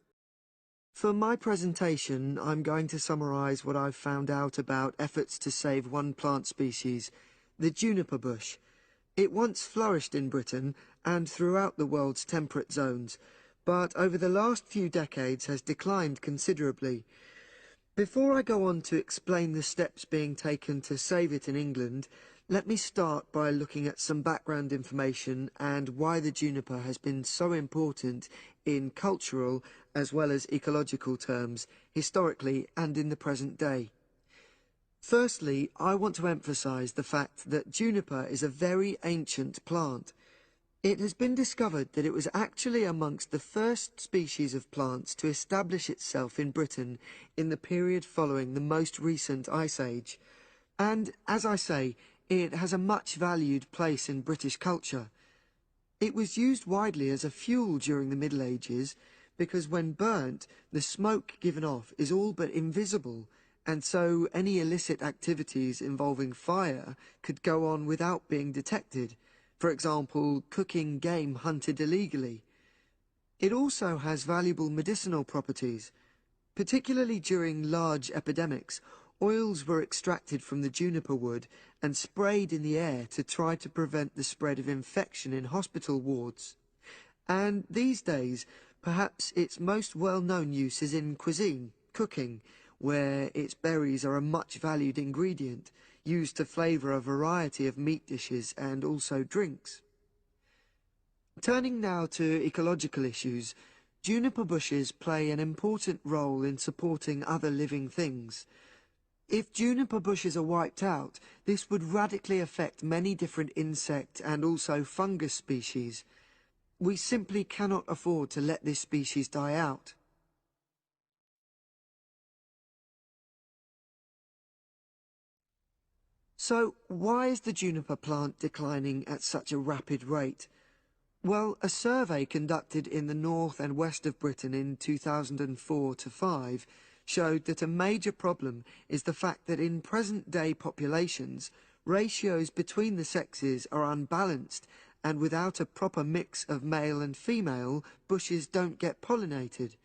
For my presentation, I'm going to summarize what I've found out about efforts to save one plant species, the juniper bush. It once flourished in Britain and throughout the world's temperate zones, but over the last few decades has declined considerably. Before I go on to explain the steps being taken to save it in England, let me start by looking at some background information and why the juniper has been so important in cultural as well as ecological terms, historically and in the present day. Firstly, I want to emphasize the fact that juniper is a very ancient plant. It has been discovered that it was actually amongst the first species of plants to establish itself in Britain in the period following the most recent Ice Age. And, as I say, it has a much valued place in British culture. It was used widely as a fuel during the Middle Ages because when burnt, the smoke given off is all but invisible, and so any illicit activities involving fire could go on without being detected. For example, cooking game hunted illegally. It also has valuable medicinal properties. Particularly during large epidemics, oils were extracted from the juniper wood and sprayed in the air to try to prevent the spread of infection in hospital wards. And these days, perhaps its most well-known use is in cuisine, cooking, where its berries are a much valued ingredient, used to flavour a variety of meat dishes and also drinks. Turning now to ecological issues, juniper bushes play an important role in supporting other living things. If juniper bushes are wiped out, this would radically affect many different insect and also fungus species. We simply cannot afford to let this species die out. So, why is the juniper plant declining at such a rapid rate? Well, a survey conducted in the north and west of Britain in 2004-5 showed that a major problem is the fact that in present-day populations, ratios between the sexes are unbalanced, and without a proper mix of male and female, bushes don't get pollinated.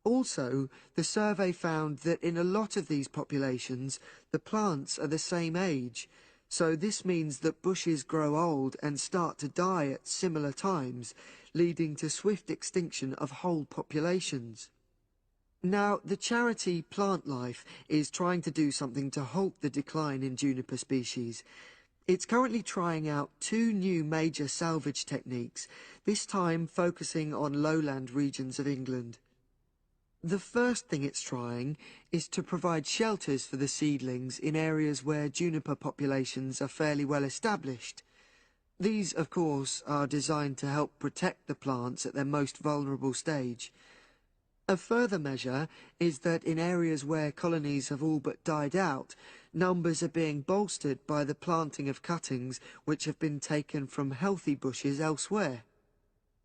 Also, the survey found that in a lot of these populations, the plants are the same age, so this means that bushes grow old and start to die at similar times, leading to swift extinction of whole populations. Now, the charity Plant Life is trying to do something to halt the decline in juniper species. It's currently trying out 2 new major salvage techniques, this time focusing on lowland regions of England. The first thing it's trying is to provide shelters for the seedlings in areas where juniper populations are fairly well established. These, of course, are designed to help protect the plants at their most vulnerable stage. A further measure is that in areas where colonies have all but died out, numbers are being bolstered by the planting of cuttings which have been taken from healthy bushes elsewhere.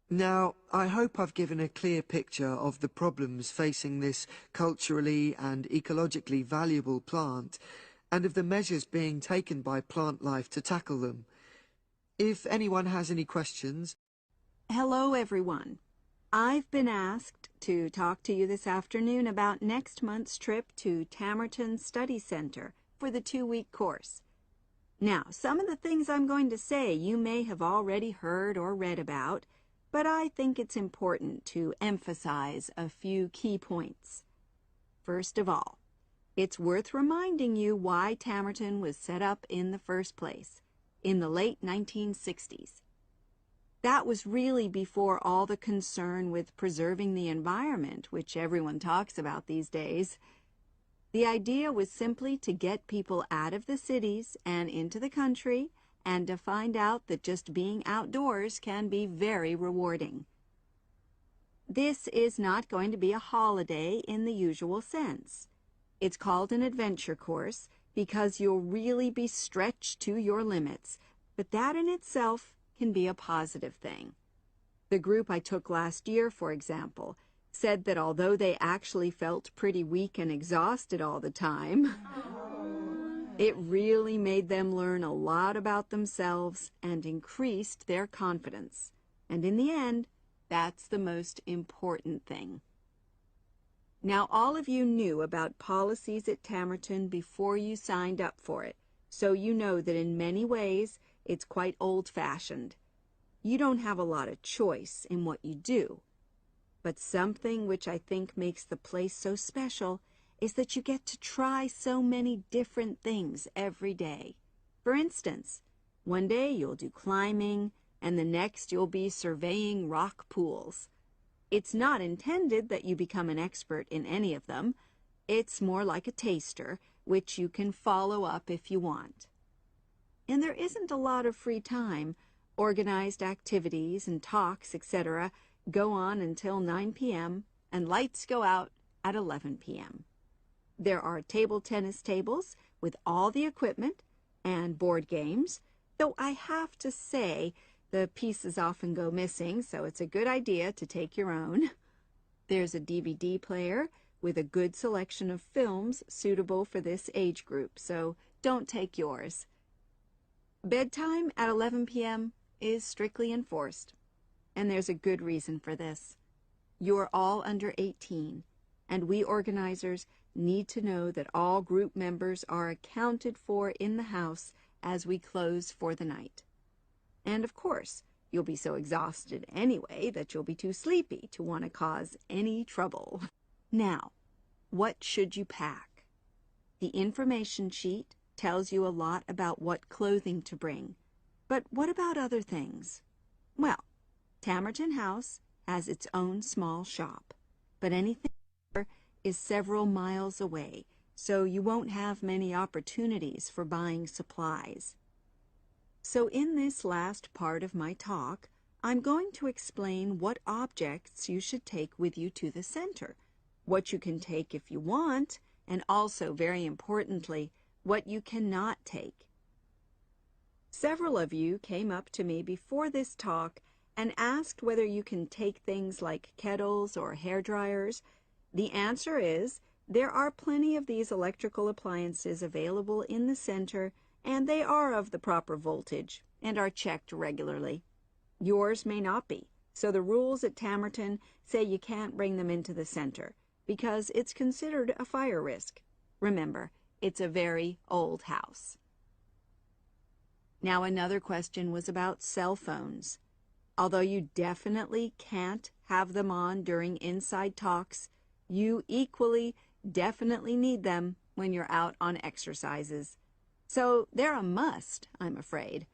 Now, I hope I've given a clear picture of the problems facing this culturally and ecologically valuable plant, and of the measures being taken by Plant Life to tackle them. If anyone has any questions... Hello, everyone. I've been asked to talk to you this afternoon about next month's trip to Tamerton Study Center for the 2-week course. Now, some of the things I'm going to say you may have already heard or read about, but I think it's important to emphasize a few key points. First of all, it's worth reminding you why Tamerton was set up in the first place, in the late 1960s. That was really before all the concern with preserving the environment, which everyone talks about these days. The idea was simply to get people out of the cities and into the country, and to find out that just being outdoors can be very rewarding. This is not going to be a holiday in the usual sense. It's called an adventure course because you'll really be stretched to your limits, but that in itself can be a positive thing. The group I took last year, for example, said that although they actually felt pretty weak and exhausted all the time, it really made them learn a lot about themselves and increased their confidence. And in the end, that's the most important thing. Now, all of you knew about policies at Tamerton before you signed up for it, so you know that in many ways it's quite old-fashioned. You don't have a lot of choice in what you do. But something which I think makes the place so special is that you get to try so many different things every day. For instance, one day you'll do climbing, and the next you'll be surveying rock pools. It's not intended that you become an expert in any of them. It's more like a taster, which you can follow up if you want. And there isn't a lot of free time. Organized activities and talks, etc., go on until 9 p.m., and lights go out at 11 p.m. There are table tennis tables with all the equipment and board games, though I have to say the pieces often go missing, so it's a good idea to take your own. There's a DVD player with a good selection of films suitable for this age group, so don't take yours. Bedtime at 11 p.m. is strictly enforced, and there's a good reason for this. You're all under 18, and we organizers need to know that all group members are accounted for in the house as we close for the night. And of course, you'll be so exhausted anyway that you'll be too sleepy to want to cause any trouble. Now, what should you pack? The information sheet tells you a lot about what clothing to bring. But what about other things? Well, Tamerton House has its own small shop, but anything there is several miles away, so you won't have many opportunities for buying supplies. So in this last part of my talk, I'm going to explain what objects you should take with you to the center, what you can take if you want, and also, very importantly, what you cannot take. Several of you came up to me before this talk and asked whether you can take things like kettles or hair dryers. The answer is there are plenty of these electrical appliances available in the center, and they are of the proper voltage and are checked regularly. Yours may not be, so the rules at Tamerton say you can't bring them into the center because it's considered a fire risk. Remember, it's a very old house. Now, another question was about cell phones. Although you definitely can't have them on during inside talks, you equally definitely need them when you're out on exercises. So they're a must, I'm afraid.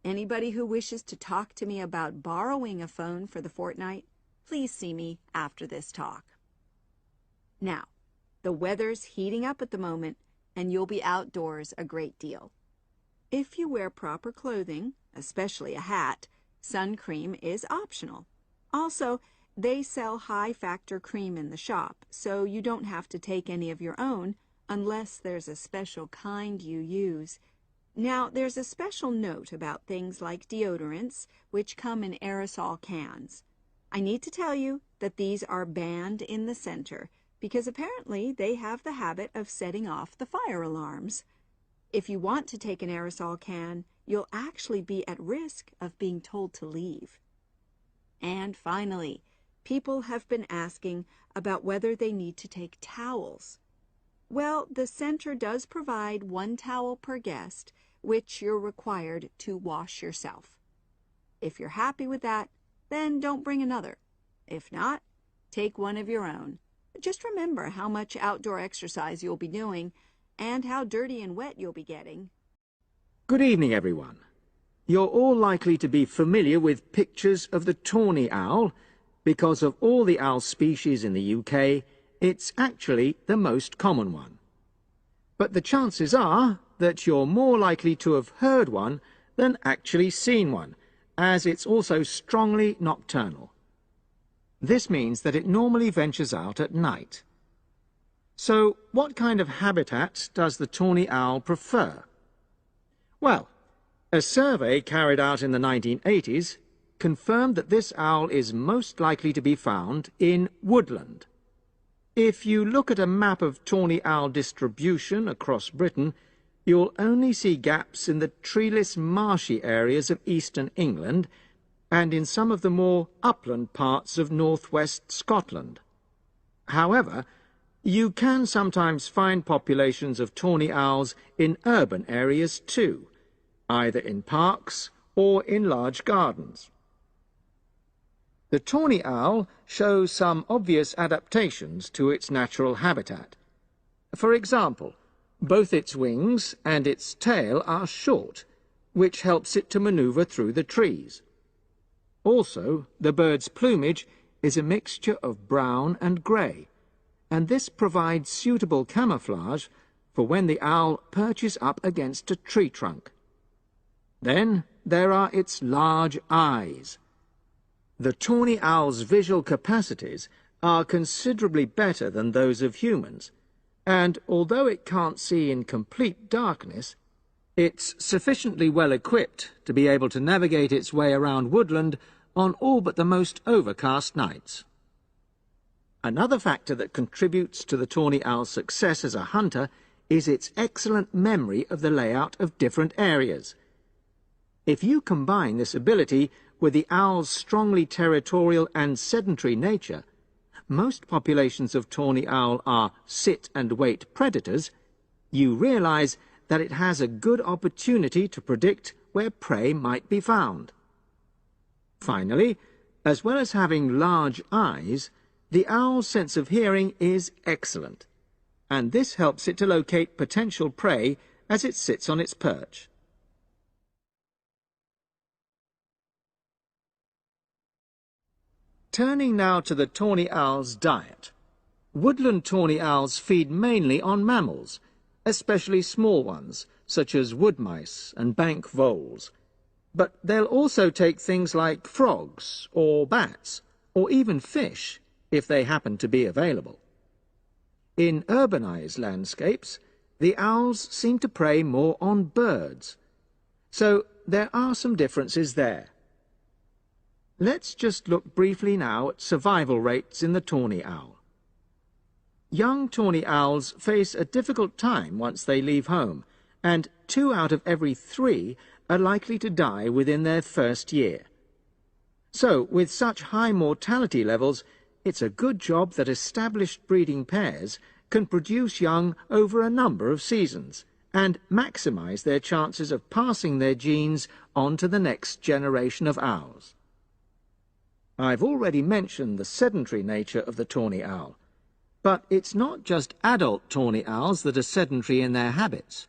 Anybody who wishes to talk to me about borrowing a phone for the fortnight, please see me after this talk. Now, the weather's heating up at the moment, and you'll be outdoors a great deal. If you wear proper clothing, especially a hat, sun cream is optional. Also, they sell high-factor cream in the shop, so you don't have to take any of your own unless there's a special kind you use. Now, there's a special note about things like deodorants, which come in aerosol cans. I need to tell you that these are banned in the center because apparently they have the habit of setting off the fire alarms. If you want to take an aerosol can, you'll actually be at risk of being told to leave. And finally, people have been asking about whether they need to take towels. Well, the center does provide 1 towel per guest, which you're required to wash yourself. If you're happy with that, then don't bring another. If not, take one of your own. Just remember how much outdoor exercise you'll be doing and how dirty and wet you'll be getting. Good evening, everyone. You're all likely to be familiar with pictures of the tawny owl. Because of all the owl species in the UK, it's actually the most common one. But the chances are that you're more likely to have heard one than actually seen one, as it's also strongly nocturnal. This means that it normally ventures out at night. So, what kind of habitat does the tawny owl prefer? Well, a survey carried out in the 1980s confirmed that this owl is most likely to be found in woodland. If you look at a map of tawny owl distribution across Britain, you'll only see gaps in the treeless marshy areas of eastern England and in some of the more upland parts of northwest Scotland. However, you can sometimes find populations of tawny owls in urban areas too, either in parks or in large gardens. The tawny owl shows some obvious adaptations to its natural habitat. For example, both its wings and its tail are short, which helps it to maneuver through the trees. Also, the bird's plumage is a mixture of brown and grey, and this provides suitable camouflage for when the owl perches up against a tree trunk. Then there are its large eyes. The tawny owl's visual capacities are considerably better than those of humans, and although it can't see in complete darkness, it's sufficiently well equipped to be able to navigate its way around woodland on all but the most overcast nights. Another factor that contributes to the tawny owl's success as a hunter is its excellent memory of the layout of different areas. If you combine this ability with the owl's strongly territorial and sedentary nature, most populations of tawny owl are sit-and-wait predators, you realize that it has a good opportunity to predict where prey might be found. Finally, as well as having large eyes, the owl's sense of hearing is excellent, and this helps it to locate potential prey as it sits on its perch. Turning now to the tawny owl's diet. Woodland tawny owls feed mainly on mammals, especially small ones, such as wood mice and bank voles. But they'll also take things like frogs or bats, or even fish, if they happen to be available. In urbanized landscapes, the owls seem to prey more on birds. So there are some differences there. Let's just look briefly now at survival rates in the tawny owl. Young tawny owls face a difficult time once they leave home, and 2 out of every 3 are likely to die within their first year. So, with such high mortality levels, it's a good job that established breeding pairs can produce young over a number of seasons and maximize their chances of passing their genes on to the next generation of owls. I've already mentioned the sedentary nature of the tawny owl, but it's not just adult tawny owls that are sedentary in their habits.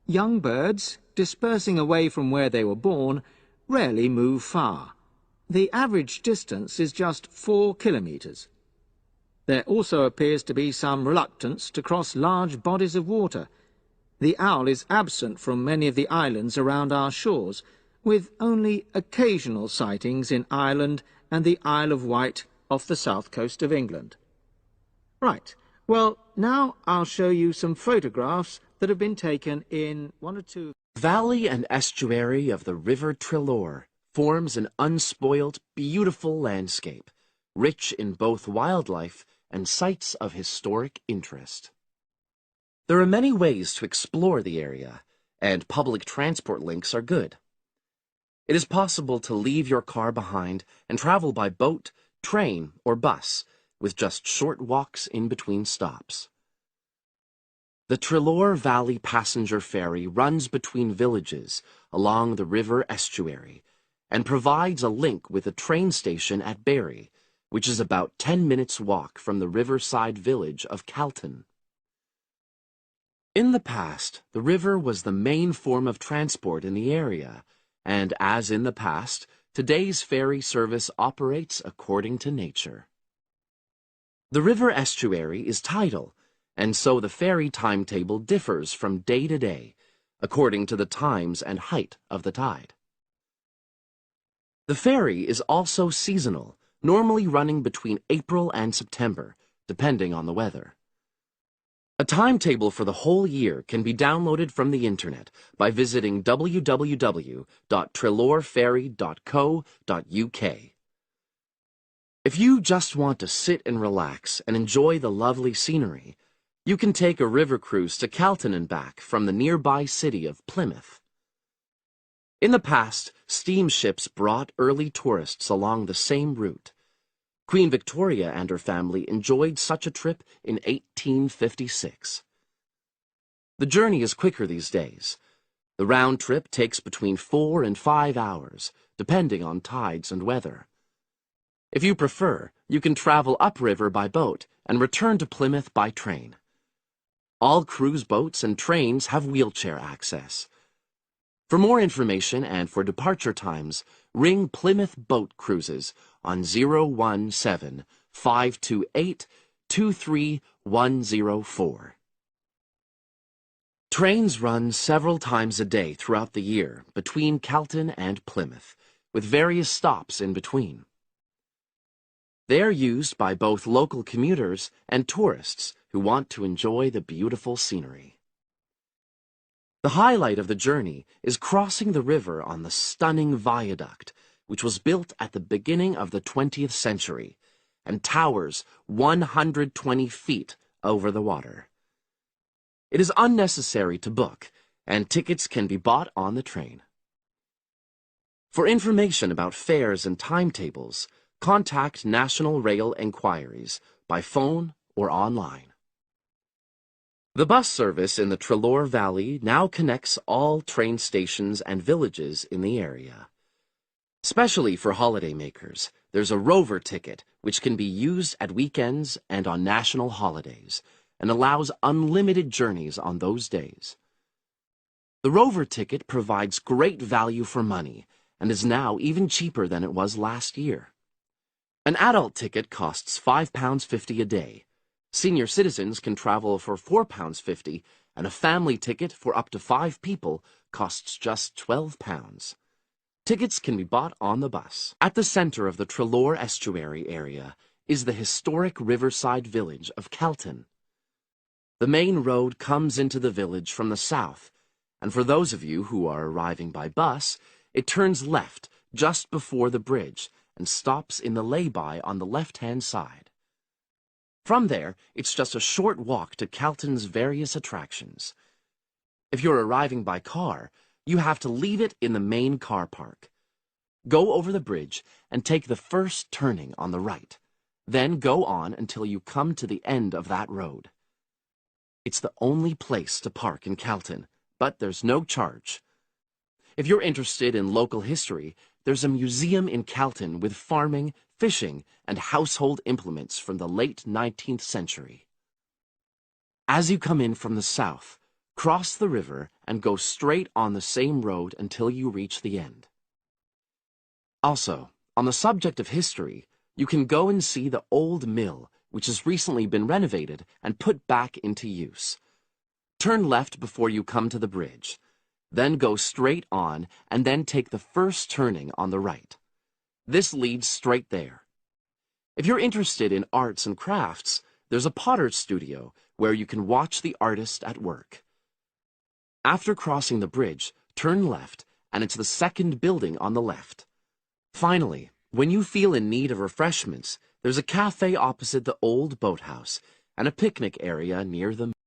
Young birds, dispersing away from where they were born, rarely move far. The average distance is just 4 kilometres. There also appears to be some reluctance to cross large bodies of water. The owl is absent from many of the islands around our shores, with only occasional sightings in Ireland and the Isle of Wight off the south coast of England. Right, well, now I'll show you some photographs that have been taken in 1 or 2... Valley and estuary of the River Trelor forms an unspoilt, beautiful landscape, rich in both wildlife and sites of historic interest. There are many ways to explore the area, and public transport links are good. It is possible to leave your car behind and travel by boat, train, or bus, with just short walks in between stops. The Trelor Valley passenger ferry runs between villages along the river estuary and provides a link with a train station at Barry, which is about 10 minutes' walk from the riverside village of Calton. In the past, the river was the main form of transport in the area, and as in the past, today's ferry service operates according to nature. The river estuary is tidal, and so the ferry timetable differs from day to day, according to the times and height of the tide. The ferry is also seasonal, normally running between April and September, depending on the weather. A timetable for the whole year can be downloaded from the internet by visiting www.trelorferry.co.uk. If you just want to sit and relax and enjoy the lovely scenery, you can take a river cruise to Calton and back from the nearby city of Plymouth. In the past, steamships brought early tourists along the same route. Queen Victoria and her family enjoyed such a trip in 1856. The journey is quicker these days. The round trip takes between 4 and 5 hours, depending on tides and weather. If you prefer, you can travel upriver by boat and return to Plymouth by train. All cruise boats and trains have wheelchair access. For more information and for departure times, ring Plymouth Boat Cruises on 017-528-23104. Trains run several times a day throughout the year between Calton and Plymouth, with various stops in between. They are used by both local commuters and tourists who want to enjoy the beautiful scenery. The highlight of the journey is crossing the river on the stunning viaduct, which was built at the beginning of the 20th century and towers 120 feet over the water. It is unnecessary to book, and tickets can be bought on the train. For information about fares and timetables, contact National Rail Enquiries by phone or online. The bus service in the Trelor Valley now connects all train stations and villages in the area. Especially for holidaymakers, there's a Rover ticket which can be used at weekends and on national holidays and allows unlimited journeys on those days. The Rover ticket provides great value for money and is now even cheaper than it was last year. An adult ticket costs £5.50 a day. Senior citizens can travel for £4.50, and a family ticket for up to 5 people costs just £12. Tickets can be bought on the bus. At the center of the Trelor estuary area is the historic riverside village of Calton. The main road comes into the village from the south, and for those of you who are arriving by bus, it turns left just before the bridge and stops in the lay-by on the left-hand side. From there, it's just a short walk to Calton's various attractions. If you're arriving by car, you have to leave it in the main car park. Go over the bridge and take the first turning on the right. Then go on until you come to the end of that road. It's the only place to park in Calton, but there's no charge. If you're interested in local history, there's a museum in Calton with farming, fishing, and household implements from the late 19th century. As you come in from the south, cross the river and go straight on the same road until you reach the end. Also, on the subject of history, you can go and see the old mill, which has recently been renovated and put back into use. Turn left before you come to the bridge. Then go straight on and then take the first turning on the right. This leads straight there. If you're interested in arts and crafts, there's a potter's studio where you can watch the artist at work. After crossing the bridge, turn left, and it's the second building on the left. Finally, when you feel in need of refreshments, there's a cafe opposite the old boathouse and a picnic area near the